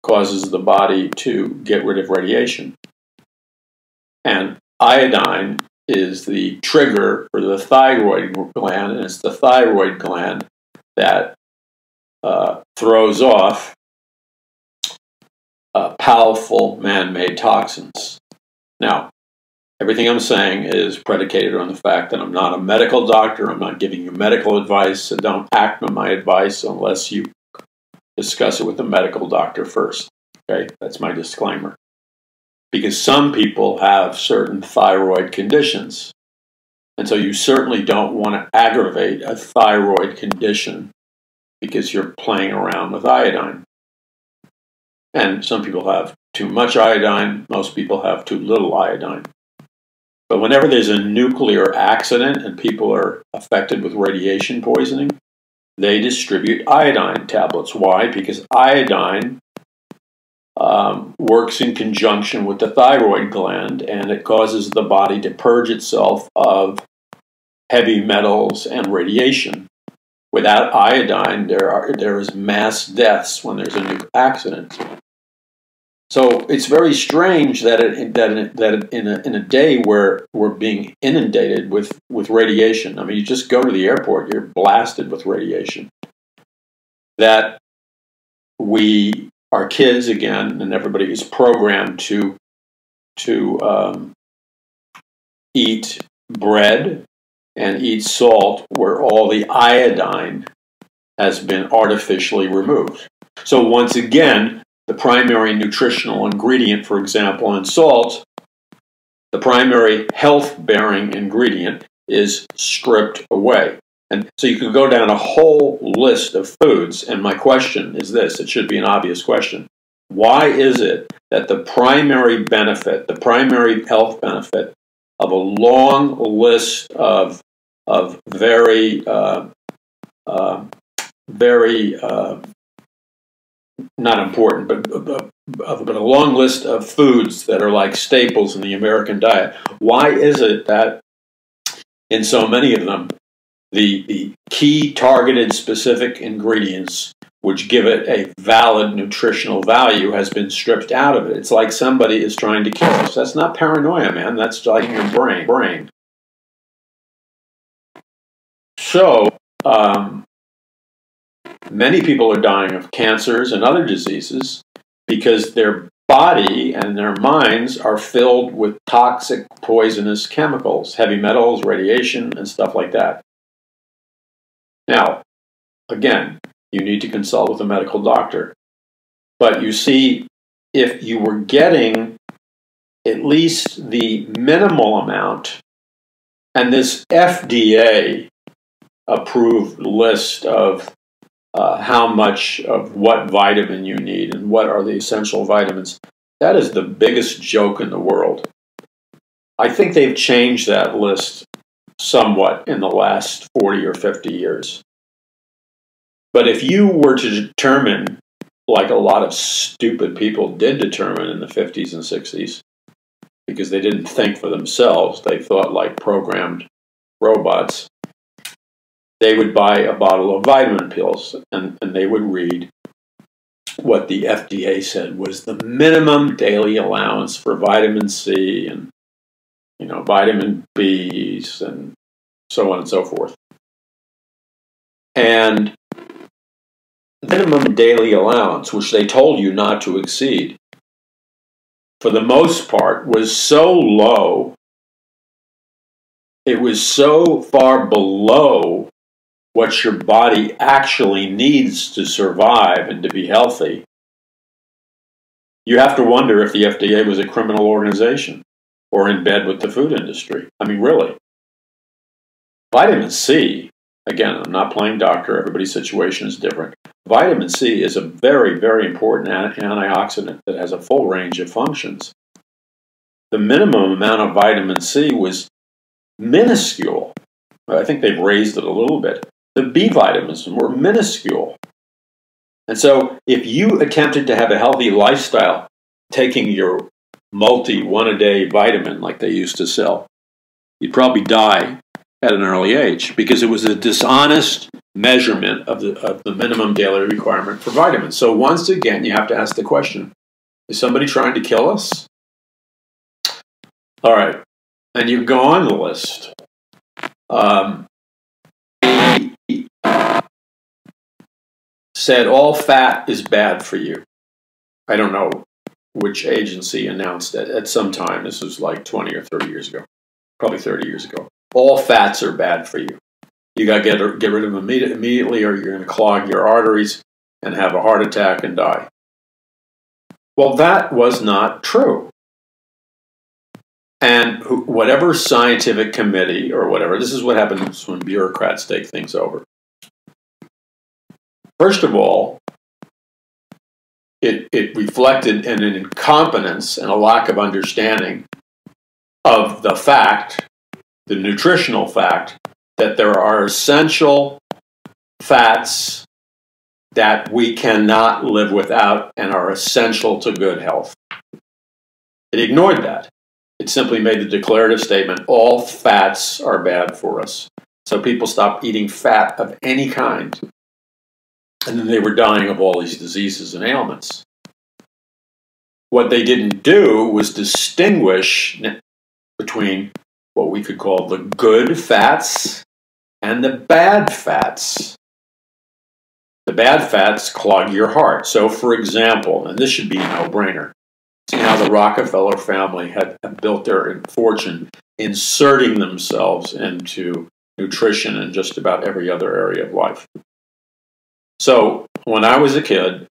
causes the body to get rid of radiation. And iodine is the trigger for the thyroid gland, and it's the thyroid gland that throws off powerful man-made toxins. Now, everything I'm saying is predicated on the fact that I'm not a medical doctor. I'm not giving you medical advice, so don't act on my advice unless you discuss it with a medical doctor first. Okay, that's my disclaimer. Because some people have certain thyroid conditions, and so you certainly don't want to aggravate a thyroid condition because you're playing around with iodine. And some people have too much iodine, most people have too little iodine. But whenever there's a nuclear accident and people are affected with radiation poisoning, they distribute iodine tablets. Why? Because iodine works in conjunction with the thyroid gland, and it causes the body to purge itself of heavy metals and radiation. Without iodine, there is mass deaths when there's a nuclear accident. So it's very strange that in a day where we're being inundated with radiation, I mean, you just go to the airport, you're blasted with radiation, that our kids again, and everybody is programmed to eat bread and eat salt where all the iodine has been artificially removed. So once again, the primary nutritional ingredient, for example, in salt, the primary health-bearing ingredient is stripped away. And so you can go down a whole list of foods, and my question is this, it should be an obvious question. Why is it that the primary benefit, the primary health benefit of a long list of very not important, but a long list of foods that are like staples in the American diet, why is it that in so many of them, the key targeted specific ingredients which give it a valid nutritional value has been stripped out of it? It's like somebody is trying to kill us. That's not paranoia, man. That's like your brain. So, many people are dying of cancers and other diseases because their body and their minds are filled with toxic, poisonous chemicals, heavy metals, radiation, and stuff like that. Now, again, you need to consult with a medical doctor. But you see, if you were getting at least the minimal amount, and this FDA approved list of how much of what vitamin you need and what are the essential vitamins, that is the biggest joke in the world. I think they've changed that list somewhat in the last 40 or 50 years. But if you were to determine, like a lot of stupid people did determine in the 50s and 60s, because they didn't think for themselves, they thought like programmed robots, they would buy a bottle of vitamin pills, and they would read what the FDA said was the minimum daily allowance for vitamin C and, vitamin B's and so on and so forth. And minimum daily allowance, which they told you not to exceed, for the most part, was so low, it was so far below what your body actually needs to survive and to be healthy. You have to wonder if the FDA was a criminal organization or in bed with the food industry. I mean, really. Vitamin C, again, I'm not playing doctor, everybody's situation is different. Vitamin C is a very, very important antioxidant that has a full range of functions. The minimum amount of vitamin C was minuscule. I think they've raised it a little bit. The B vitamins were minuscule. And so if you attempted to have a healthy lifestyle, taking your multi-one-a-day vitamin like they used to sell, you'd probably die at an early age because it was a dishonest measurement of the minimum daily requirement for vitamins. So once again, you have to ask the question, is somebody trying to kill us? All right, and you go on the list. Said all fat is bad for you. I don't know which agency announced it at some time. This was like 20 or 30 years ago, probably 30 years ago. All fats are bad for you. You got to get rid of them immediately or you're going to clog your arteries and have a heart attack and die. Well, that was not true. And whatever scientific committee or whatever, this is what happens when bureaucrats take things over. First of all, it reflected an incompetence and a lack of understanding of the fact, the nutritional fact, that there are essential fats that we cannot live without and are essential to good health. It ignored that. It simply made the declarative statement, all fats are bad for us. So people stopped eating fat of any kind. And then they were dying of all these diseases and ailments. What they didn't do was distinguish between what we could call the good fats and the bad fats. The bad fats clog your heart. So, for example, and this should be a no-brainer, see how the Rockefeller family had built their fortune inserting themselves into nutrition and just about every other area of life. So, when I was a kid,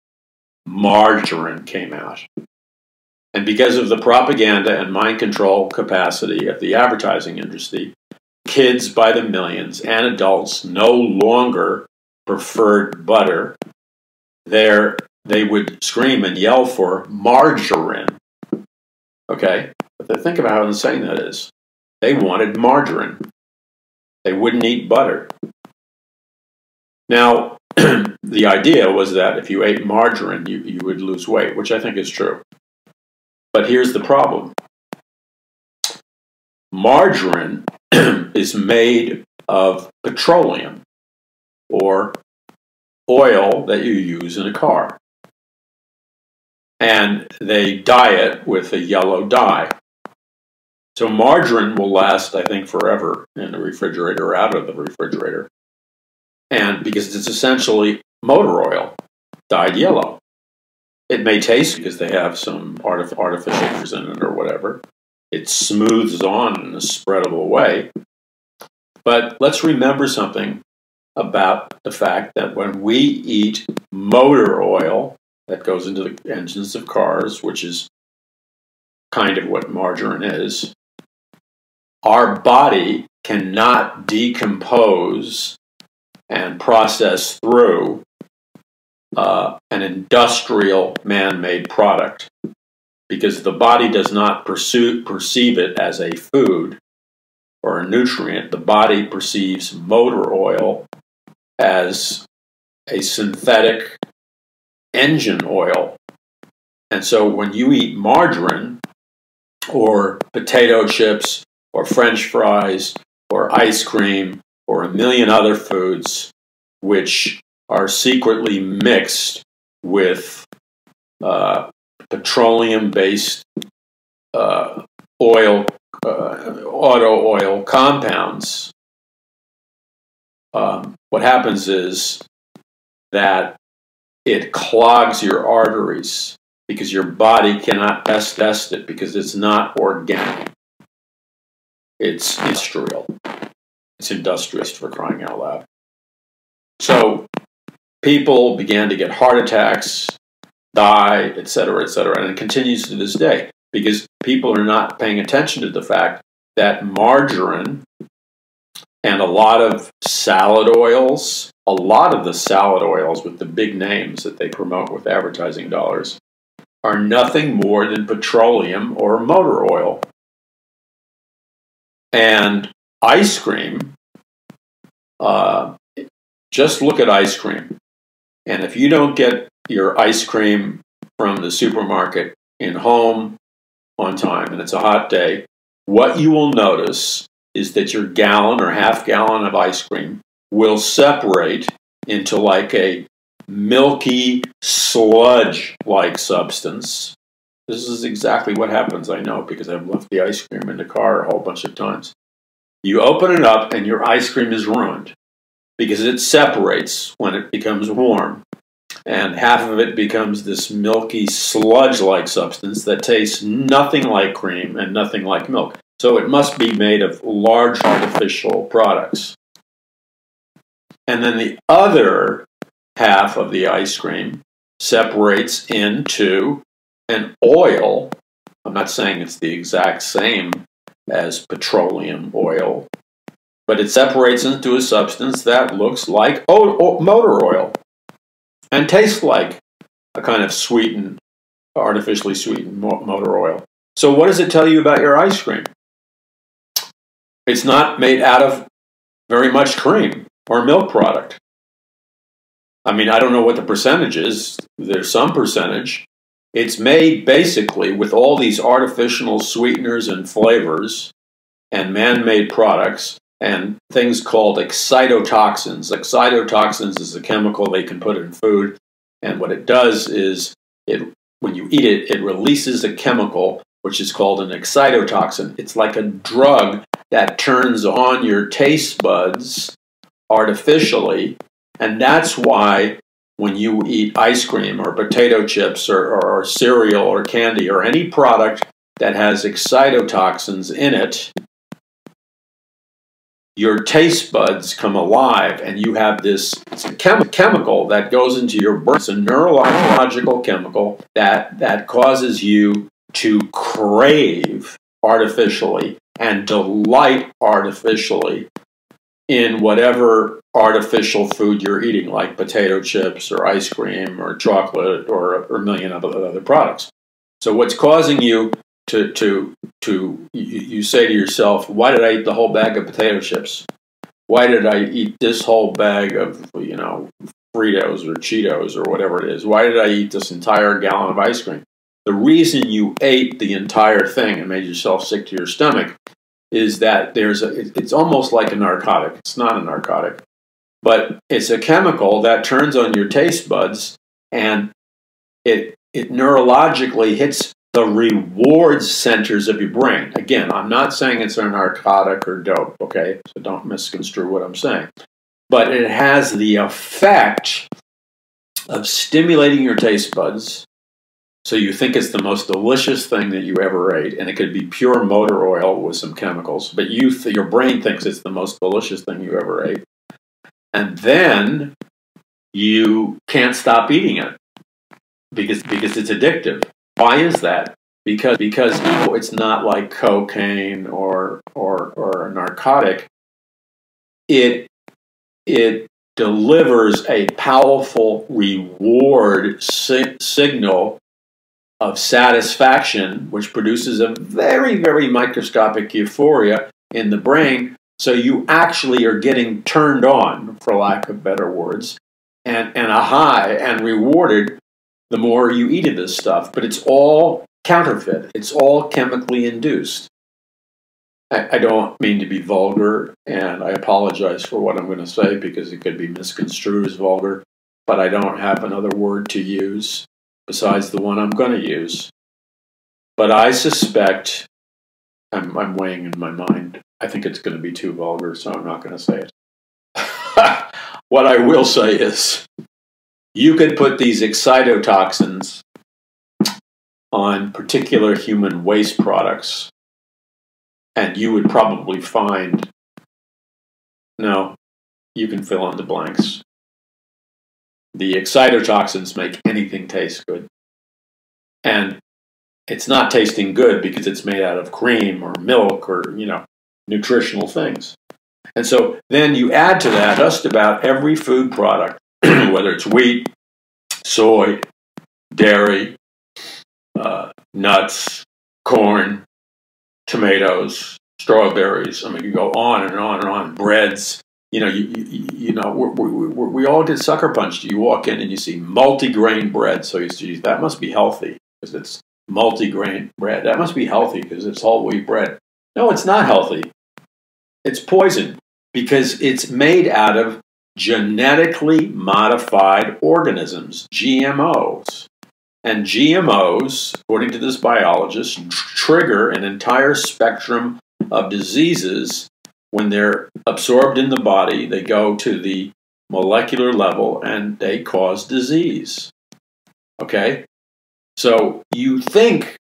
margarine came out. And because of the propaganda and mind control capacity of the advertising industry, kids by the millions and adults no longer preferred butter. They would scream and yell for margarine. Okay? But think about how insane that is. They wanted margarine. They wouldn't eat butter. Now, the idea was that if you ate margarine, you would lose weight, which I think is true. But here's the problem. Margarine is made of petroleum, or oil that you use in a car. And they dye it with a yellow dye. So margarine will last, I think, forever in the refrigerator or out of the refrigerator. And because it's essentially motor oil, dyed yellow. It may taste because they have some artificials in it or whatever. It smooths on in a spreadable way. But let's remember something about the fact that when we eat motor oil that goes into the engines of cars, which is kind of what margarine is, our body cannot decompose and process through an industrial man-made product because the body does not perceive it as a food or a nutrient. The body perceives motor oil as a synthetic engine oil. And so when you eat margarine or potato chips or French fries or ice cream or a million other foods which are secretly mixed with petroleum-based auto oil compounds. What happens is that it clogs your arteries because your body cannot test it because it's not organic. It's industrial. It's industrious, for crying out loud. So people began to get heart attacks, die, etc., and it continues to this day because people are not paying attention to the fact that margarine and a lot of salad oils, a lot of the salad oils with the big names that they promote with advertising dollars, are nothing more than petroleum or motor oil. And ice cream, just look at ice cream. And if you don't get your ice cream from the supermarket in home on time and it's a hot day, what you will notice is that your gallon or half gallon of ice cream will separate into like a milky sludge-like substance. This is exactly what happens, I know, because I've left the ice cream in the car a whole bunch of times. You open it up and your ice cream is ruined because it separates when it becomes warm. And half of it becomes this milky sludge-like substance that tastes nothing like cream and nothing like milk. So it must be made of large artificial products. And then the other half of the ice cream separates into an oil. I'm not saying it's the exact same as petroleum oil, but it separates into a substance that looks like motor oil and tastes like a kind of sweetened, artificially sweetened motor oil. So what does it tell you about your ice cream? It's not made out of very much cream or milk product. I mean, I don't know what the percentage is. There's some percentage. It's made basically with all these artificial sweeteners and flavors and man-made products and things called excitotoxins. Excitotoxins is a chemical they can put in food, and what it does is, when you eat it, it releases a chemical which is called an excitotoxin. It's like a drug that turns on your taste buds artificially, and that's why when you eat ice cream or potato chips or cereal or candy or any product that has excitotoxins in it, your taste buds come alive and you have this chemical that goes into your brain. It's a neurological chemical that causes you to crave artificially and delight artificially in whatever artificial food you're eating, like potato chips or ice cream or chocolate or a million other products. So what's causing you you say to yourself, why did I eat the whole bag of potato chips? Why did I eat this whole bag of, Fritos or Cheetos or whatever it is? Why did I eat this entire gallon of ice cream? The reason you ate the entire thing and made yourself sick to your stomach is that it's almost like a narcotic. It's not a narcotic, but it's a chemical that turns on your taste buds and it neurologically hits the reward centers of your brain. Again, I'm not saying it's a narcotic or dope, okay? So don't misconstrue what I'm saying. But it has the effect of stimulating your taste buds so you think it's the most delicious thing that you ever ate, and it could be pure motor oil with some chemicals, but your brain thinks it's the most delicious thing you ever ate. And then you can't stop eating it because it's addictive. Why is that? Because it's not like cocaine or a narcotic. It delivers a powerful reward signal of satisfaction, which produces a very, very microscopic euphoria in the brain. So you actually are getting turned on, for lack of better words, and a high and rewarded the more you eat of this stuff. But it's all counterfeit. It's all chemically induced. I don't mean to be vulgar, and I apologize for what I'm going to say because it could be misconstrued as vulgar, but I don't have another word to use besides the one I'm going to use. But I suspect, I'm weighing in my mind, I think it's going to be too vulgar, so I'm not going to say it. What I will say is, you could put these excitotoxins on particular human waste products, and you would probably find, no, you can fill in the blanks. The excitotoxins make anything taste good. And it's not tasting good because it's made out of cream or milk or, nutritional things. And so then you add to that just about every food product, whether it's wheat, soy, dairy, nuts, corn, tomatoes, strawberries. I mean, you go on and on and on. Breads. We all get sucker punched. You walk in and you see multigrain bread. So you see, that must be healthy because it's multigrain bread. That must be healthy because it's whole wheat bread. No, it's not healthy. It's poison because it's made out of genetically modified organisms, GMOs. And GMOs, according to this biologist, trigger an entire spectrum of diseases. When they're absorbed in the body, they go to the molecular level and they cause disease. Okay? So you think,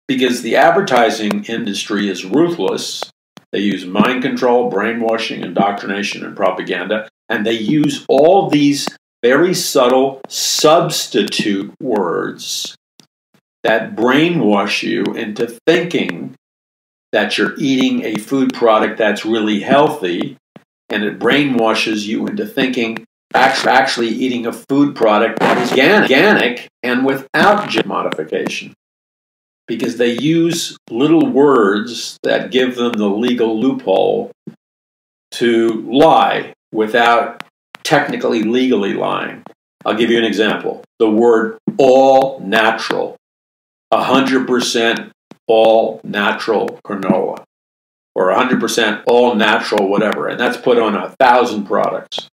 because the advertising industry is ruthless, they use mind control, brainwashing, indoctrination, and propaganda, and they use all these very subtle substitute words that brainwash you into thinking that you're eating a food product that's really healthy, and it brainwashes you into thinking actually eating a food product that is organic and without gene modification. Because they use little words that give them the legal loophole to lie without technically legally lying. I'll give you an example. The word all natural, 100% all natural granola, or 100% all natural whatever, and that's put on 1,000 products.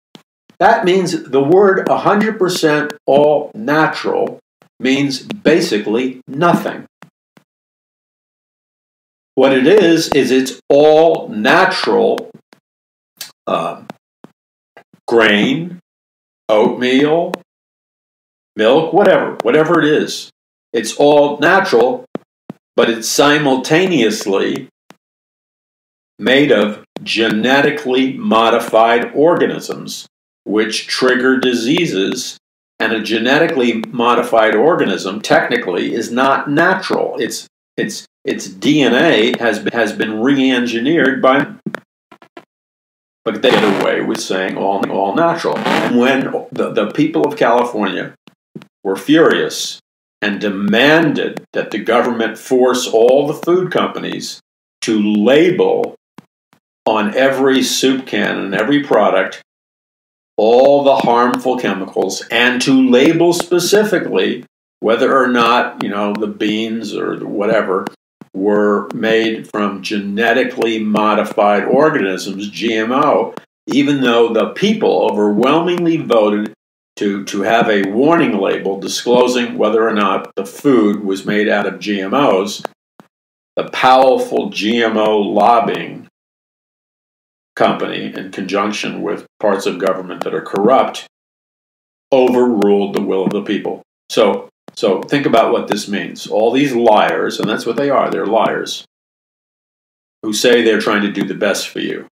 That means the word 100% all natural means basically nothing. What it is it's all natural grain, oatmeal, milk, whatever it is. It's all natural, but it's simultaneously made of genetically modified organisms which trigger diseases, and a genetically modified organism technically is not natural. Its DNA has been re-engineered by, but they get away with saying all natural. And when the people of California were furious and demanded that the government force all the food companies to label on every soup can and every product all the harmful chemicals, and to label specifically whether or not, the beans or whatever were made from genetically modified organisms, GMO, even though the people overwhelmingly voted to have a warning label disclosing whether or not the food was made out of GMOs, the powerful GMO lobbying company, in conjunction with parts of government that are corrupt, overruled the will of the people. So think about what this means. All these liars, and that's what they are, they're liars, who say they're trying to do the best for you.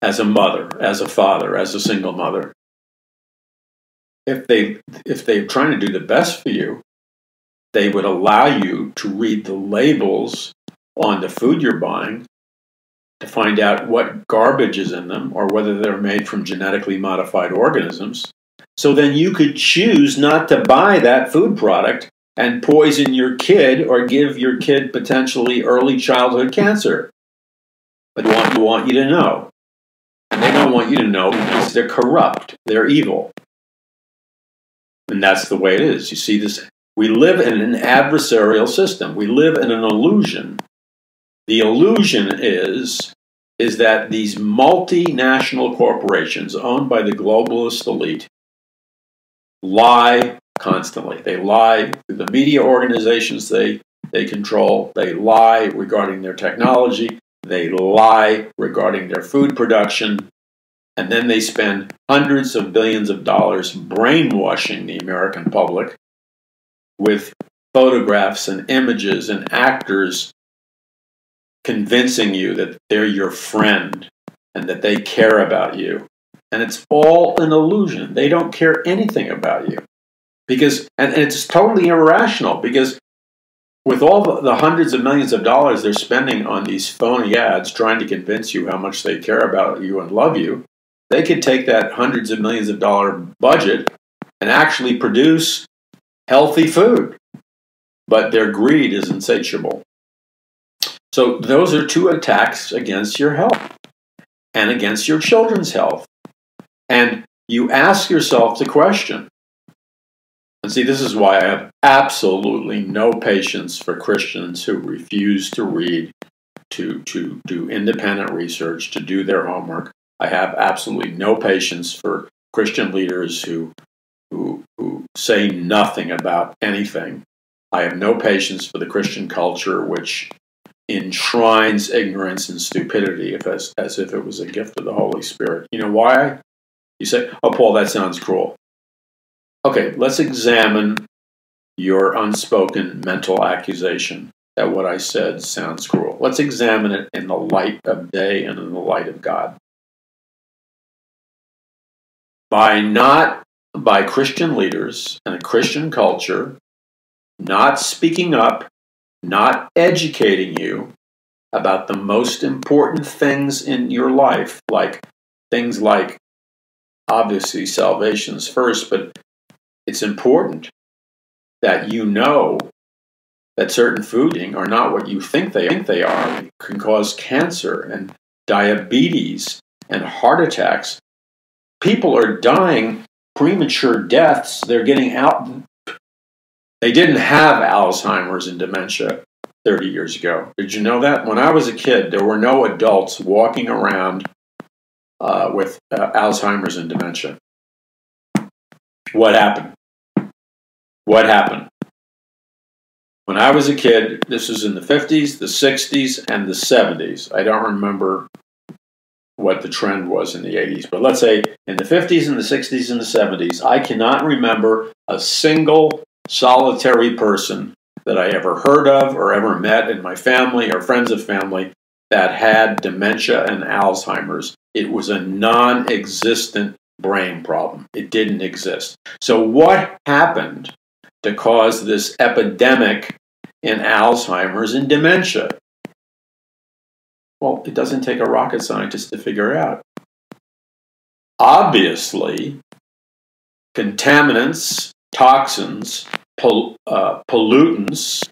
As a mother, as a father, as a single mother. If they're trying to do the best for you, they would allow you to read the labels on the food you're buying to find out what garbage is in them or whether they're made from genetically modified organisms. So then you could choose not to buy that food product and poison your kid or give your kid potentially early childhood cancer. But they want you to know. And they don't want you to know because they're corrupt. They're evil. And that's the way it is. You see this? We live in an adversarial system. We live in an illusion The illusion is that these multinational corporations owned by the globalist elite lie constantly. They lie through the media organizations they control. They lie regarding their technology. They lie regarding their food production. And then they spend hundreds of billions of dollars brainwashing the American public with photographs and images and actors convincing you that they're your friend and that they care about you. And it's all an illusion. They don't care anything about you. And it's totally irrational, because with all the hundreds of millions of dollars they're spending on these phony ads trying to convince you how much they care about you and love you, they could take that hundreds of millions of dollar budget and actually produce healthy food. But their greed is insatiable. So those are two attacks against your health and against your children's health. And you ask yourself the question, and see, this is why I have absolutely no patience for Christians who refuse to read, to do independent research, to do their homework. I have absolutely no patience for Christian leaders who say nothing about anything. I have no patience for the Christian culture which enshrines ignorance and stupidity as if it was a gift of the Holy Spirit. You know why? You say, oh, Paul, that sounds cruel. Okay, let's examine your unspoken mental accusation that what I said sounds cruel. Let's examine it in the light of day and in the light of God. By Christian leaders and a Christian culture not speaking up, not educating you about the most important things in your life, like things like, obviously, salvation's first, but it's important that you know that certain foods are not what you think they are. It can cause cancer and diabetes and heart attacks. People are dying premature deaths. They're getting out. They didn't have Alzheimer's and dementia 30 years ago. Did you know that? When I was a kid, there were no adults walking around with Alzheimer's and dementia. What happened? What happened? When I was a kid, this was in the 50s, the 60s, and the 70s. I don't remember what the trend was in the 80s, but let's say in the 50s and the 60s and the 70s, I cannot remember a single solitary person that I ever heard of or ever met in my family or friends of family that had dementia and Alzheimer's. It was a non-existent brain problem. It didn't exist. So what happened to cause this epidemic in Alzheimer's and dementia? Well, it doesn't take a rocket scientist to figure out. Obviously, contaminants, toxins, pollutants,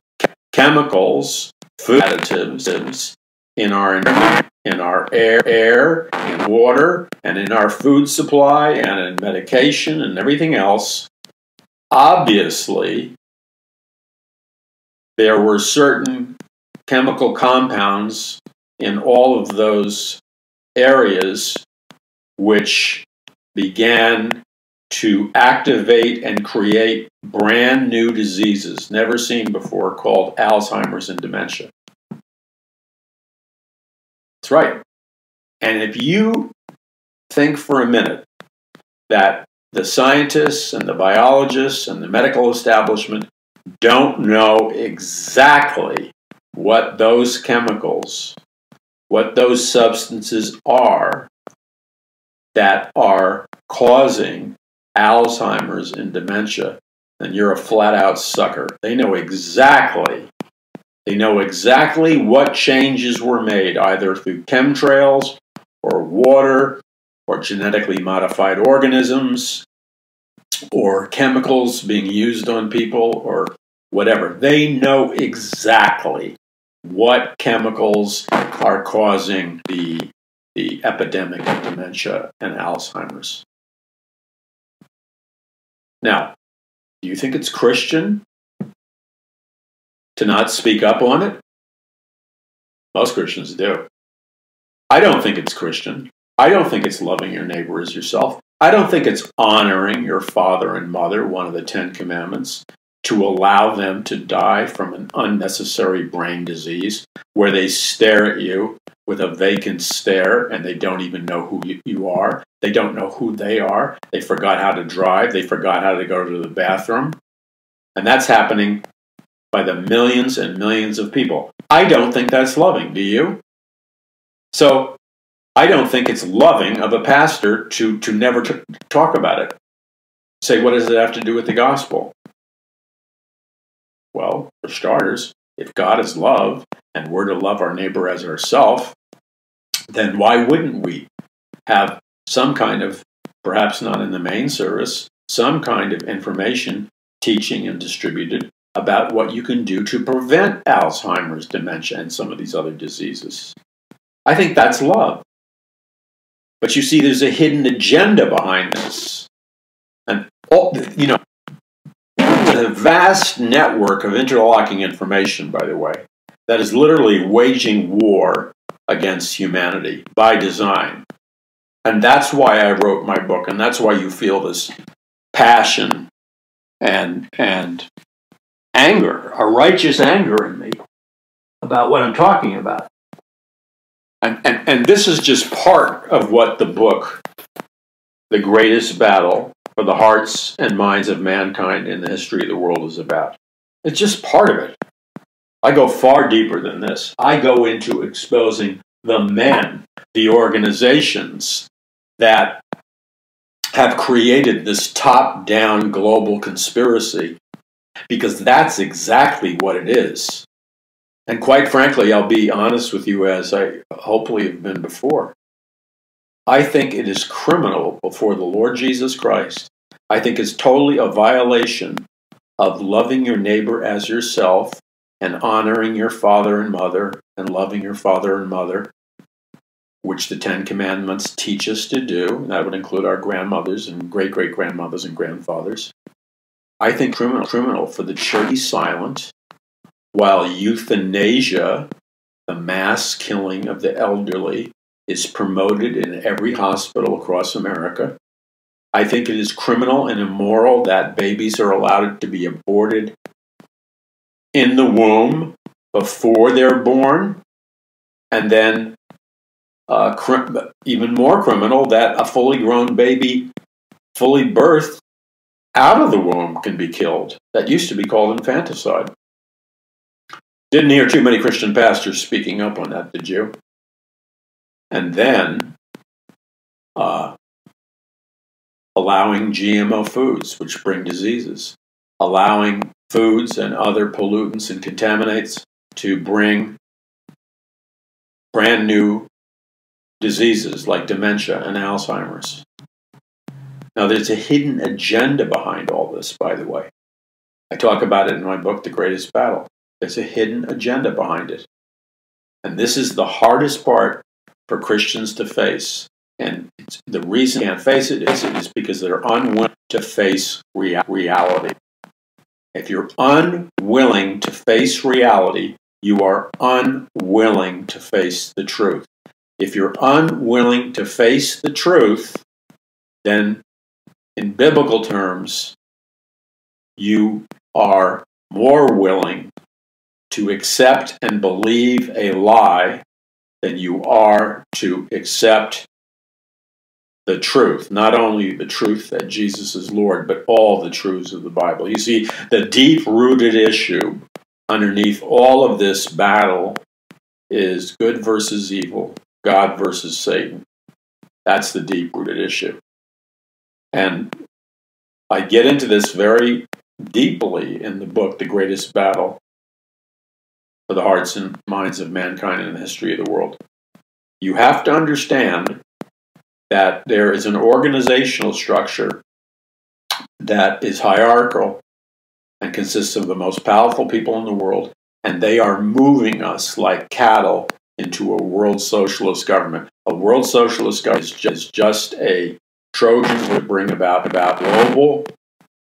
chemicals, food additives in our environment, in our air, in water, and in our food supply, and in medication and everything else. Obviously, there were certain chemical compounds in all of those areas which began to activate and create brand new diseases never seen before called Alzheimer's and dementia. That's right. And if you think for a minute that the scientists and the biologists and the medical establishment don't know exactly what those chemicals, what those substances are that are causing Alzheimer's and dementia, then you're a flat-out sucker. They know exactly what changes were made, either through chemtrails or water or genetically modified organisms or chemicals being used on people or whatever. They know exactly what chemicals are causing the epidemic of dementia and Alzheimer's. Now, do you think it's Christian to not speak up on it? Most Christians do. I don't think it's Christian. I don't think it's loving your neighbor as yourself. I don't think it's honoring your father and mother, one of the 10 commandments, to allow them to die from an unnecessary brain disease where they stare at you with a vacant stare and they don't even know who you are. They don't know who they are. They forgot how to drive. They forgot how to go to the bathroom. And that's happening by the millions and millions of people. I don't think that's loving. Do you? So I don't think it's loving of a pastor to never talk about it. Say, what does it have to do with the gospel? Well, for starters, if God is love and we're to love our neighbor as ourselves, then why wouldn't we have some kind of, perhaps not in the main service, some kind of information, teaching and distributed about what you can do to prevent Alzheimer's, dementia, and some of these other diseases? I think that's love. But you see, there's a hidden agenda behind this. And, a vast network of interlocking information, by the way, that is literally waging war against humanity by design. And that's why I wrote my book, and that's why you feel this passion and anger, a righteous anger in me about what I'm talking about. And this is just part of what the book, The Greatest Battle for the Hearts and Minds of Mankind in the History of the World, is about. It's just part of it. I go far deeper than this. I go into exposing the men, the organizations that have created this top-down global conspiracy, because that's exactly what it is. And quite frankly, I'll be honest with you, as I hopefully have been before. I think it is criminal before the Lord Jesus Christ. I think it's totally a violation of loving your neighbor as yourself and honoring your father and mother and loving your father and mother, which the 10 Commandments teach us to do. That would include our grandmothers and great-great-grandmothers and grandfathers. I think criminal for the church to be silent while euthanasia, the mass killing of the elderly, is promoted in every hospital across America. I think it is criminal and immoral that babies are allowed to be aborted in the womb before they're born, and then even more criminal that a fully grown baby, fully birthed out of the womb, can be killed. That used to be called infanticide. Didn't hear too many Christian pastors speaking up on that, did you? And then allowing GMO foods, which bring diseases, allowing foods and other pollutants and contaminants to bring brand new diseases like dementia and Alzheimer's. Now, there's a hidden agenda behind all this, by the way. I talk about it in my book, The Greatest Battle. There's a hidden agenda behind it. And this is the hardest part for Christians to face. And the reason they can't face it is because they're unwilling to face reality. If you're unwilling to face reality, you are unwilling to face the truth. If you're unwilling to face the truth, then in biblical terms, you are more willing to accept and believe a lie than you are to accept the truth. Not only the truth that Jesus is Lord, but all the truths of the Bible. You see, the deep-rooted issue underneath all of this battle is good versus evil, God versus Satan. That's the deep-rooted issue. And I get into this very deeply in the book, The Greatest Battle for the Hearts and Minds of Mankind in the History of the World. You have to understand that there is an organizational structure that is hierarchical and consists of the most powerful people in the world, and they are moving us like cattle into a world socialist government. A world socialist government is just a Trojan to bring about global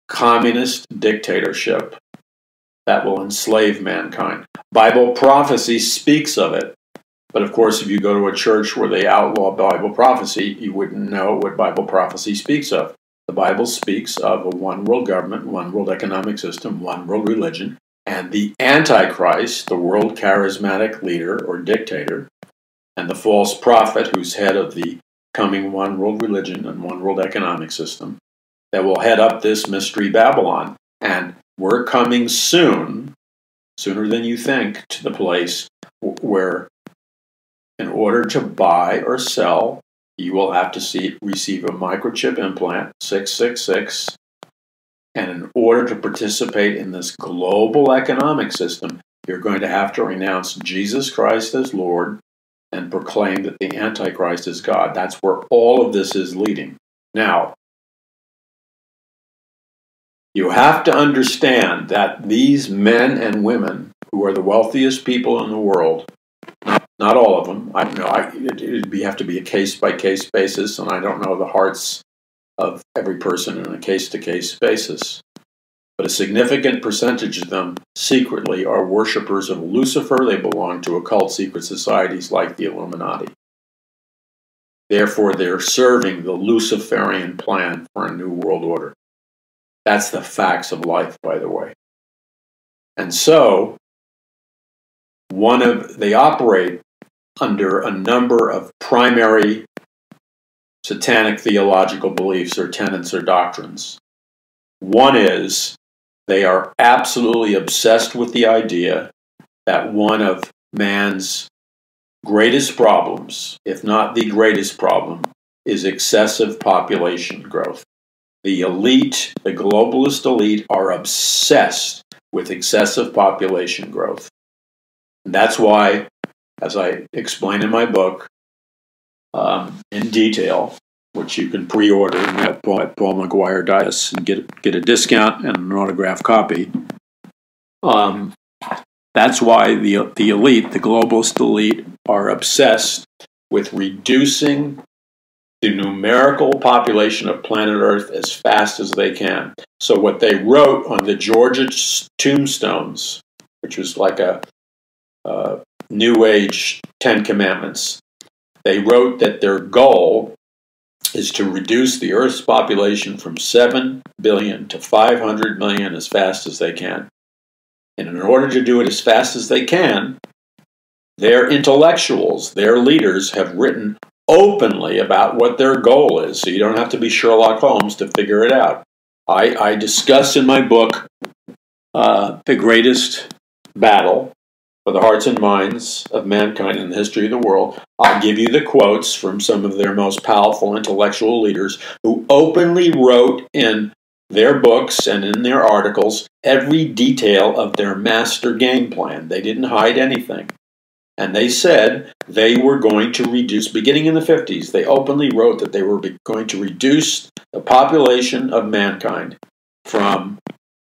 communist dictatorship that will enslave mankind. Bible prophecy speaks of it. But of course, if you go to a church where they outlaw Bible prophecy, you wouldn't know what Bible prophecy speaks of. The Bible speaks of a one world government, one world economic system, one world religion, and the Antichrist, the world charismatic leader or dictator, and the false prophet who's head of the coming one world religion and one world economic system that will head up this mystery Babylon. And we're coming soon, sooner than you think, to the place where in order to buy or sell, you will have to receive a microchip implant, 666, and in order to participate in this global economic system, you're going to have to renounce Jesus Christ as Lord and proclaim that the Antichrist is God. That's where all of this is leading. Now, you have to understand that these men and women who are the wealthiest people in the world, not all of them, it'd have to be a case-by-case basis, and I don't know the hearts of every person on a case-to-case basis. But a significant percentage of them secretly are worshippers of Lucifer. They belong to occult secret societies like the Illuminati. Therefore, they're serving the Luciferian plan for a new world order. That's the facts of life, by the way. And so, they operate under a number of primary satanic theological beliefs or tenets or doctrines. One is they are absolutely obsessed with the idea that one of man's greatest problems, if not the greatest problem, is excessive population growth. The elite, the globalist elite, are obsessed with excessive population growth. And that's why, as I explain in my book in detail, which you can pre-order at Paul McGuire Dias and get a discount and an autographed copy. That's why the elite, the globalist elite, are obsessed with reducing the numerical population of planet Earth as fast as they can. So what they wrote on the Georgia tombstones, which was like a New Age 10 Commandments, they wrote that their goal is to reduce the Earth's population from 7 billion to 500 million as fast as they can. And in order to do it as fast as they can, their intellectuals, their leaders, have written openly about what their goal is. So you don't have to be Sherlock Holmes to figure it out. I discuss in my book the greatest battle for the hearts and minds of mankind in the history of the world. I'll give you the quotes from some of their most powerful intellectual leaders who openly wrote in their books and in their articles every detail of their master game plan. They didn't hide anything. And they said they were going to reduce, beginning in the 50s, they openly wrote that they were going to reduce the population of mankind from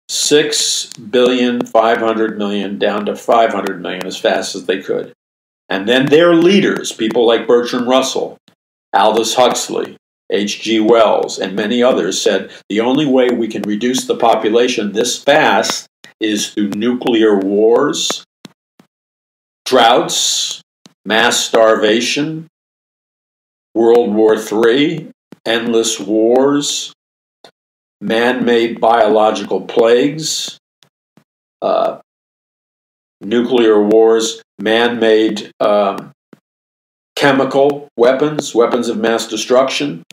6,500,000,000 down to 500 million as fast as they could. And then their leaders, people like Bertrand Russell, Aldous Huxley, H.G. Wells, and many others, said the only way we can reduce the population this fast is through nuclear wars, droughts, mass starvation, World War III, endless wars, man-made biological plagues, nuclear wars, man-made chemical weapons, weapons of mass destruction.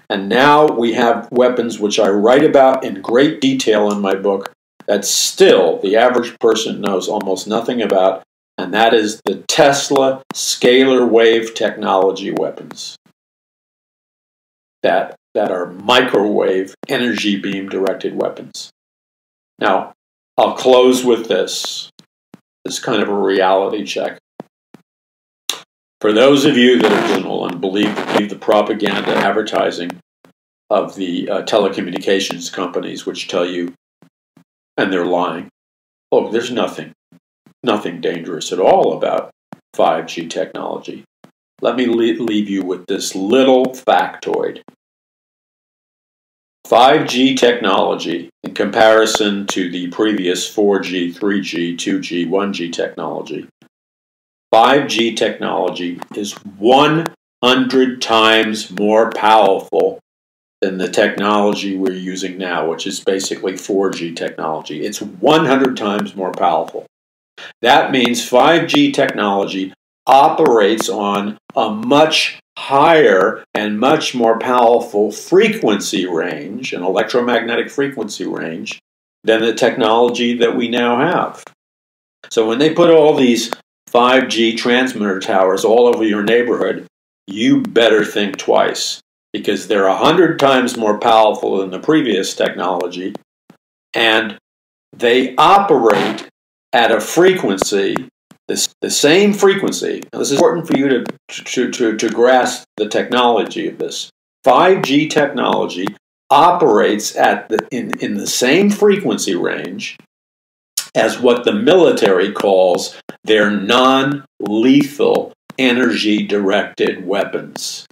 And now we have weapons which I write about in great detail in my book that still the average person knows almost nothing about, and that is the Tesla scalar wave technology weapons that are microwave energy beam directed weapons. Now, I'll close with this kind of a reality check. For those of you that are general and believe the propaganda advertising of the telecommunications companies which tell you, and they're lying, look, there's nothing dangerous at all about 5G technology. Let me leave you with this little factoid. 5G technology, in comparison to the previous 4G, 3G, 2G, 1G technology, 5G technology is 100 times more powerful than the technology we're using now, which is basically 4G technology. It's 100 times more powerful. That means 5G technology operates on a much higher and much more powerful frequency range, an electromagnetic frequency range, than the technology that we now have. So when they put all these 5G transmitter towers all over your neighborhood, you better think twice, because they're 100 times more powerful than the previous technology, and they operate at a frequency, the same frequency. Now, this is important for you to grasp the technology of this. 5G technology operates at in the same frequency range as what the military calls their non-lethal energy-directed weapons.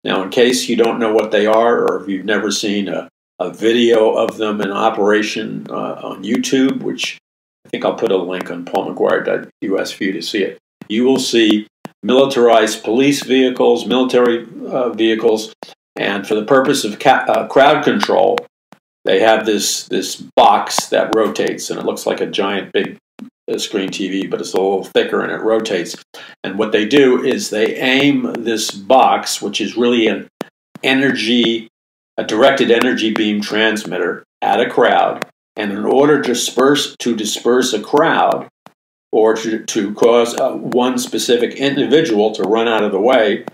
Now, in case you don't know what they are, or if you've never seen a video of them in operation on YouTube, which I think I'll put a link on paulmcguire.us for you to see it, you will see militarized police vehicles, military vehicles, and for the purpose of crowd control, they have this box that rotates, and it looks like a giant big screen TV, but it's a little thicker and it rotates. And what they do is they aim this box, which is really a directed energy beam transmitter, at a crowd. And in order to disperse a crowd, or to cause one specific individual to run out of the way,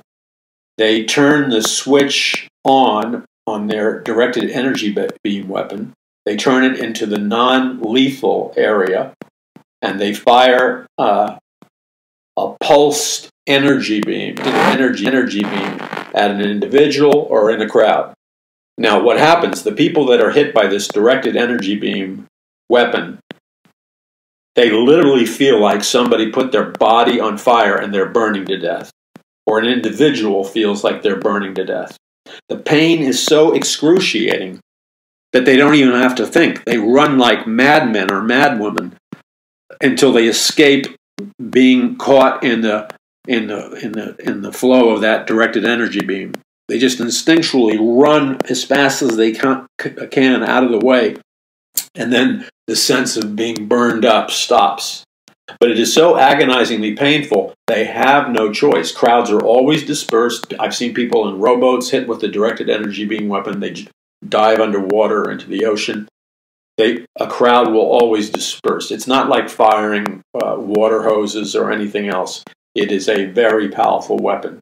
they turn the switch on their directed energy beam weapon. They turn it into the non-lethal area, and they fire a pulsed energy beam, energy beam at an individual or in a crowd. Now, what happens? The people that are hit by this directed energy beam weapon, they literally feel like somebody put their body on fire and they're burning to death. Or an individual feels like they're burning to death. The pain is so excruciating that they don't even have to think. They run like madmen or madwomen until they escape being caught in the flow of that directed energy beam. They just instinctually run as fast as they can out of the way, and then the sense of being burned up stops. But it is so agonizingly painful, they have no choice. Crowds are always dispersed. I've seen people in rowboats hit with the directed energy beam weapon. They dive underwater into the ocean. A crowd will always disperse. It's not like firing water hoses or anything else. It is a very powerful weapon.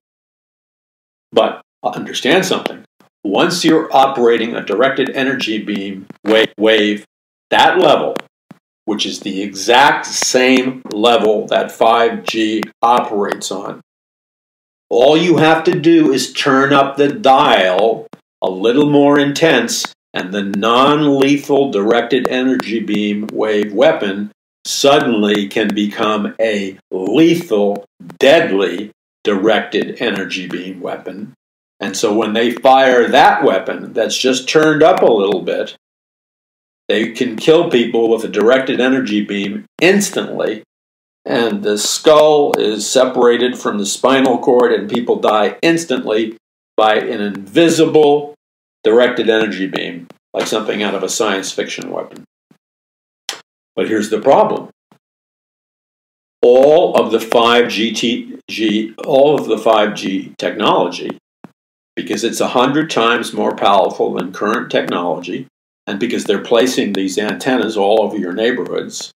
But understand something. Once you're operating a directed energy beam wave, that level, which is the exact same level that 5G operates on, all you have to do is turn up the dial a little more intense, and the non-lethal directed energy beam wave weapon suddenly can become a lethal, deadly directed energy beam weapon. And so when they fire that weapon that's just turned up a little bit, they can kill people with a directed energy beam instantly, and the skull is separated from the spinal cord and people die instantly by an invisible directed energy beam, like something out of a science fiction weapon. But here's the problem. All of the 5G technology, because it's 100 times more powerful than current technology, and because they're placing these antennas all over your neighborhoods,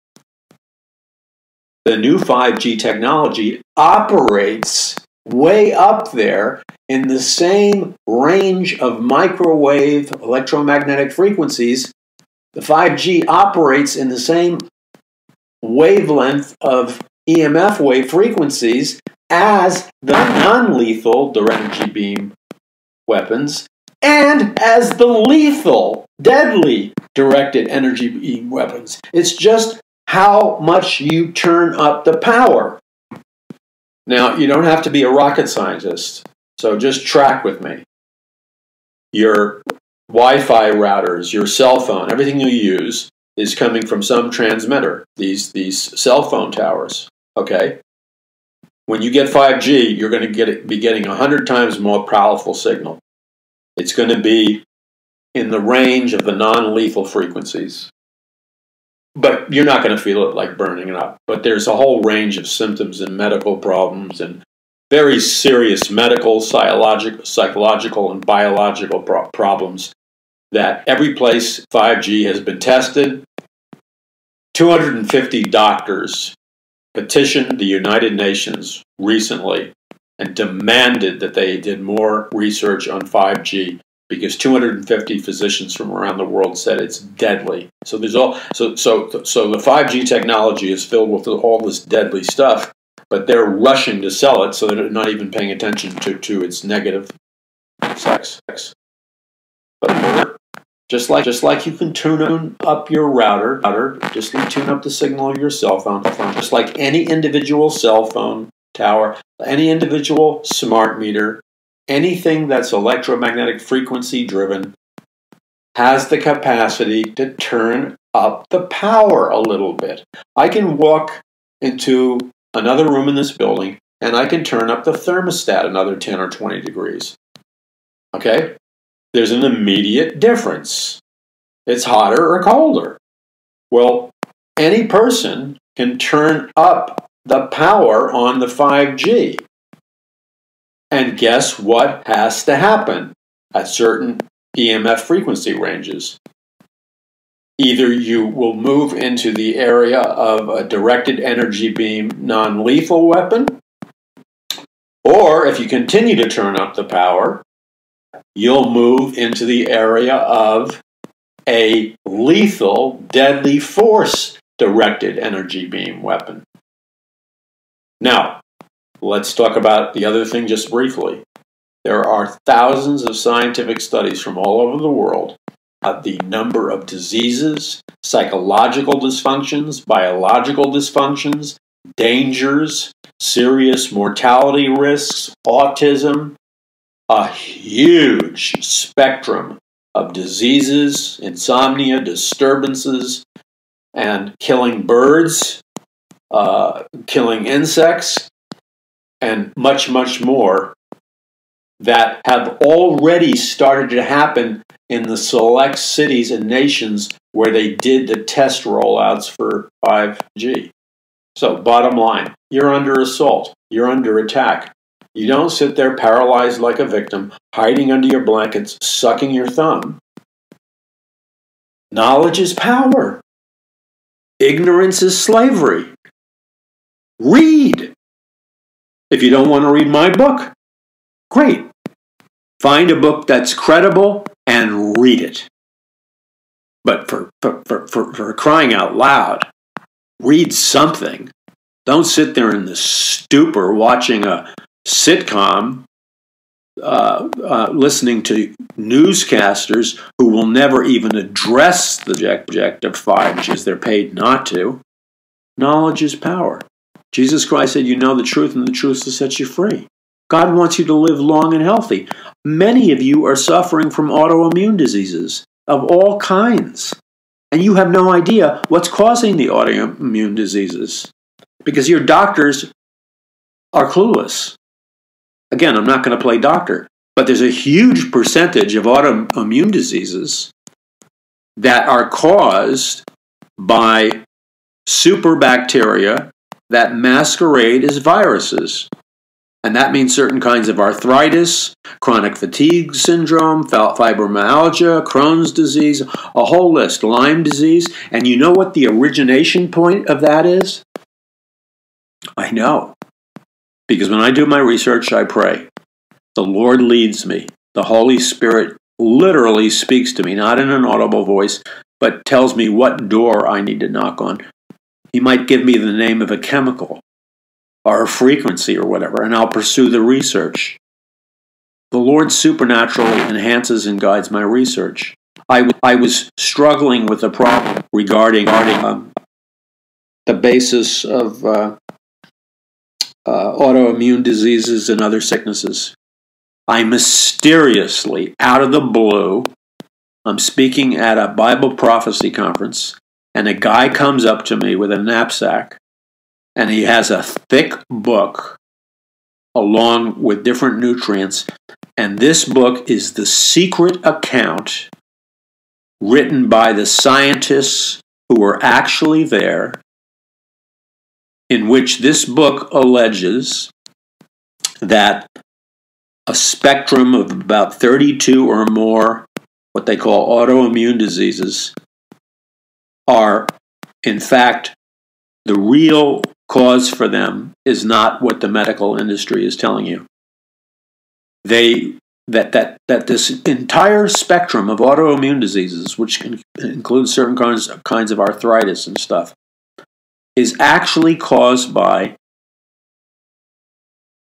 the new 5G technology operates way up there in the same range of microwave electromagnetic frequencies. The 5G operates in the same wavelength of EMF wave frequencies as the non-lethal direct energy beam weapons and as the lethal, deadly directed energy beam weapons. It's just how much you turn up the power. Now, you don't have to be a rocket scientist, so just track with me. Your Wi-Fi routers, your cell phone, everything you use is coming from some transmitter, these cell phone towers, okay? when you get 5G, you're going to be getting 100 times more powerful signal. It's going to be in the range of the non-lethal frequencies. But you're not going to feel it like burning it up. But there's a whole range of symptoms and medical problems and very serious medical, psychological, and biological problems that every place 5G has been tested. 250 doctors petitioned the United Nations recently and demanded that they did more research on 5G because 250 physicians from around the world said it's deadly. So there's so the 5G technology is filled with all this deadly stuff, but they're rushing to sell it, so they're not even paying attention to its negative effects. But just like you can tune up your router, just tune up the signal of your cell phone, just like any individual cell phone tower, any individual smart meter, anything that's electromagnetic frequency driven has the capacity to turn up the power a little bit. I can walk into another room in this building and I can turn up the thermostat another 10 or 20 degrees. Okay? There's an immediate difference. It's hotter or colder. Well, any person can turn up the power on the 5G. And guess what has to happen at certain EMF frequency ranges? Either you will move into the area of a directed energy beam non-lethal weapon, or if you continue to turn up the power, you'll move into the area of a lethal, deadly force directed energy beam weapon. Now, let's talk about the other thing just briefly. There are thousands of scientific studies from all over the world of the number of diseases, psychological dysfunctions, biological dysfunctions, dangers, serious mortality risks, autism, a huge spectrum of diseases, insomnia, disturbances, and killing birds, killing insects, and much, much more that have already started to happen in the select cities and nations where they did the test rollouts for 5G. So, bottom line, you're under assault. You're under attack. You don't sit there paralyzed like a victim, hiding under your blankets, sucking your thumb. Knowledge is power. Ignorance is slavery. Read. If you don't want to read my book, great. Find a book that's credible and read it. But for crying out loud, read something. Don't sit there in the stupor watching a sitcom, listening to newscasters who will never even address the subject of 5G because they're paid not to. Knowledge is power. Jesus Christ said, you know the truth, and the truth will set you free. God wants you to live long and healthy. Many of you are suffering from autoimmune diseases of all kinds, and you have no idea what's causing the autoimmune diseases because your doctors are clueless. Again, I'm not going to play doctor, but there's a huge percentage of autoimmune diseases that are caused by superbacteria that masquerade as viruses. And that means certain kinds of arthritis, chronic fatigue syndrome, fibromyalgia, Crohn's disease, a whole list, Lyme disease. And you know what the origination point of that is? I know. Because when I do my research, I pray. The Lord leads me. The Holy Spirit literally speaks to me, not in an audible voice, but tells me what door I need to knock on. He might give me the name of a chemical or a frequency or whatever, and I'll pursue the research. The Lord supernaturally enhances and guides my research. I was struggling with a problem regarding the basis of autoimmune diseases and other sicknesses. I mysteriously, out of the blue, I'm speaking at a Bible prophecy conference, and a guy comes up to me with a knapsack, and he has a thick book along with different nutrients. And this book is the secret account written by the scientists who were actually there, in which this book alleges that a spectrum of about 32 or more, what they call autoimmune diseases, are, in fact, the real cause for them is not what the medical industry is telling you. That this entire spectrum of autoimmune diseases, which can include certain kinds of arthritis and stuff, is actually caused by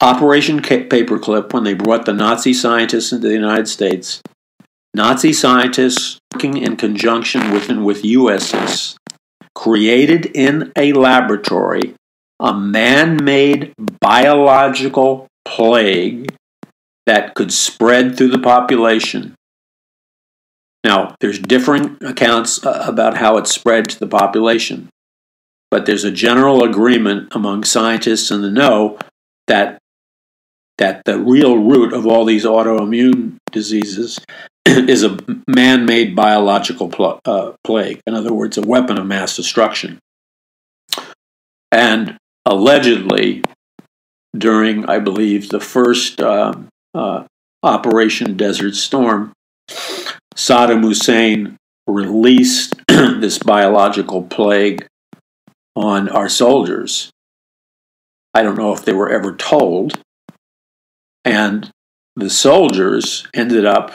Operation Paperclip, when they brought the Nazi scientists into the United States. Nazi scientists working in conjunction with USS created in a laboratory a man-made biological plague that could spread through the population. Now, there's different accounts about how it spread to the population, but there's a general agreement among scientists in the know that the real root of all these autoimmune diseases is a man-made biological plague. In other words, a weapon of mass destruction. And allegedly, during, I believe, the first Operation Desert Storm, Saddam Hussein released this biological plague on our soldiers. I don't know if they were ever told. And the soldiers ended up,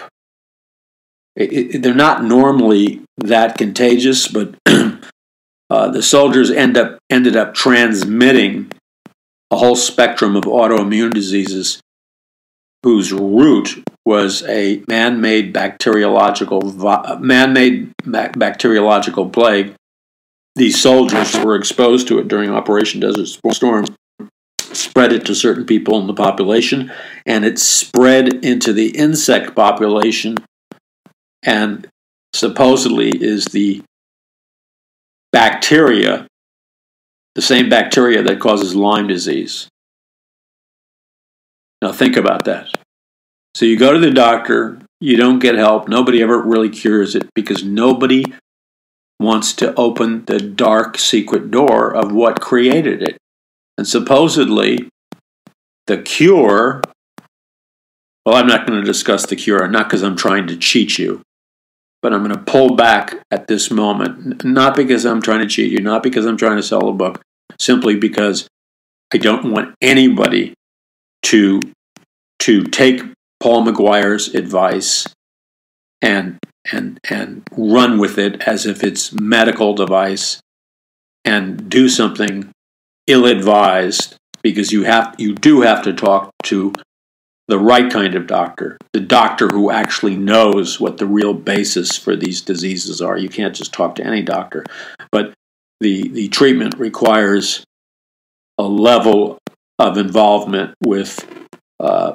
they're not normally that contagious, but the soldiers ended up transmitting a whole spectrum of autoimmune diseases whose root was a man-made bacteriological plague. These soldiers were exposed to it during Operation Desert Storm, spread it to certain people in the population, and it spread into the insect population, and supposedly is the bacteria, the same bacteria that causes Lyme disease. Now think about that. So you go to the doctor, you don't get help, nobody ever really cures it because nobody wants to open the dark secret door of what created it. And supposedly, the cure, well, I'm not going to discuss the cure, not because I'm trying to cheat you, but I'm going to pull back at this moment, not because I'm trying to cheat you, not because I'm trying to sell a book, simply because I don't want anybody to take Paul McGuire's advice and run with it as if it's medical advice and do something ill-advised, because you do have to talk to the right kind of doctor, the doctor who actually knows what the real basis for these diseases are. You can't just talk to any doctor, but the treatment requires a level of involvement with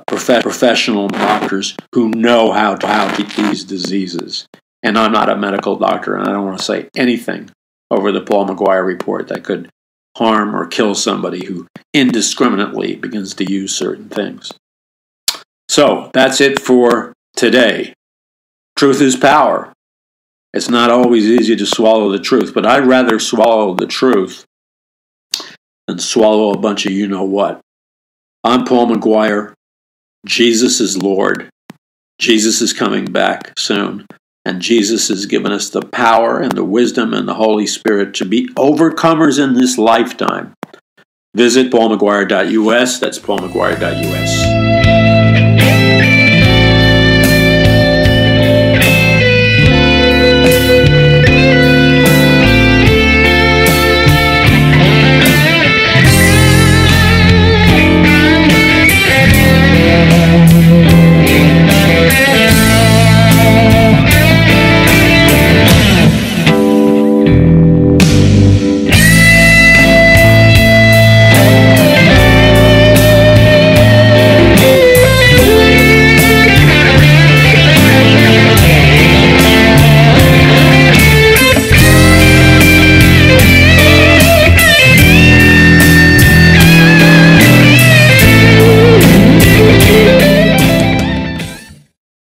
professional doctors who know how to treat these diseases. And I'm not a medical doctor, and I don't want to say anything over the Paul McGuire Report that could harm or kill somebody who indiscriminately begins to use certain things. So that's it for today. Truth is power. It's not always easy to swallow the truth, but I'd rather swallow the truth than swallow a bunch of you-know-what. I'm Paul McGuire. Jesus is Lord. Jesus is coming back soon. And Jesus has given us the power and the wisdom and the Holy Spirit to be overcomers in this lifetime. Visit paulmcguire.us. That's paulmcguire.us.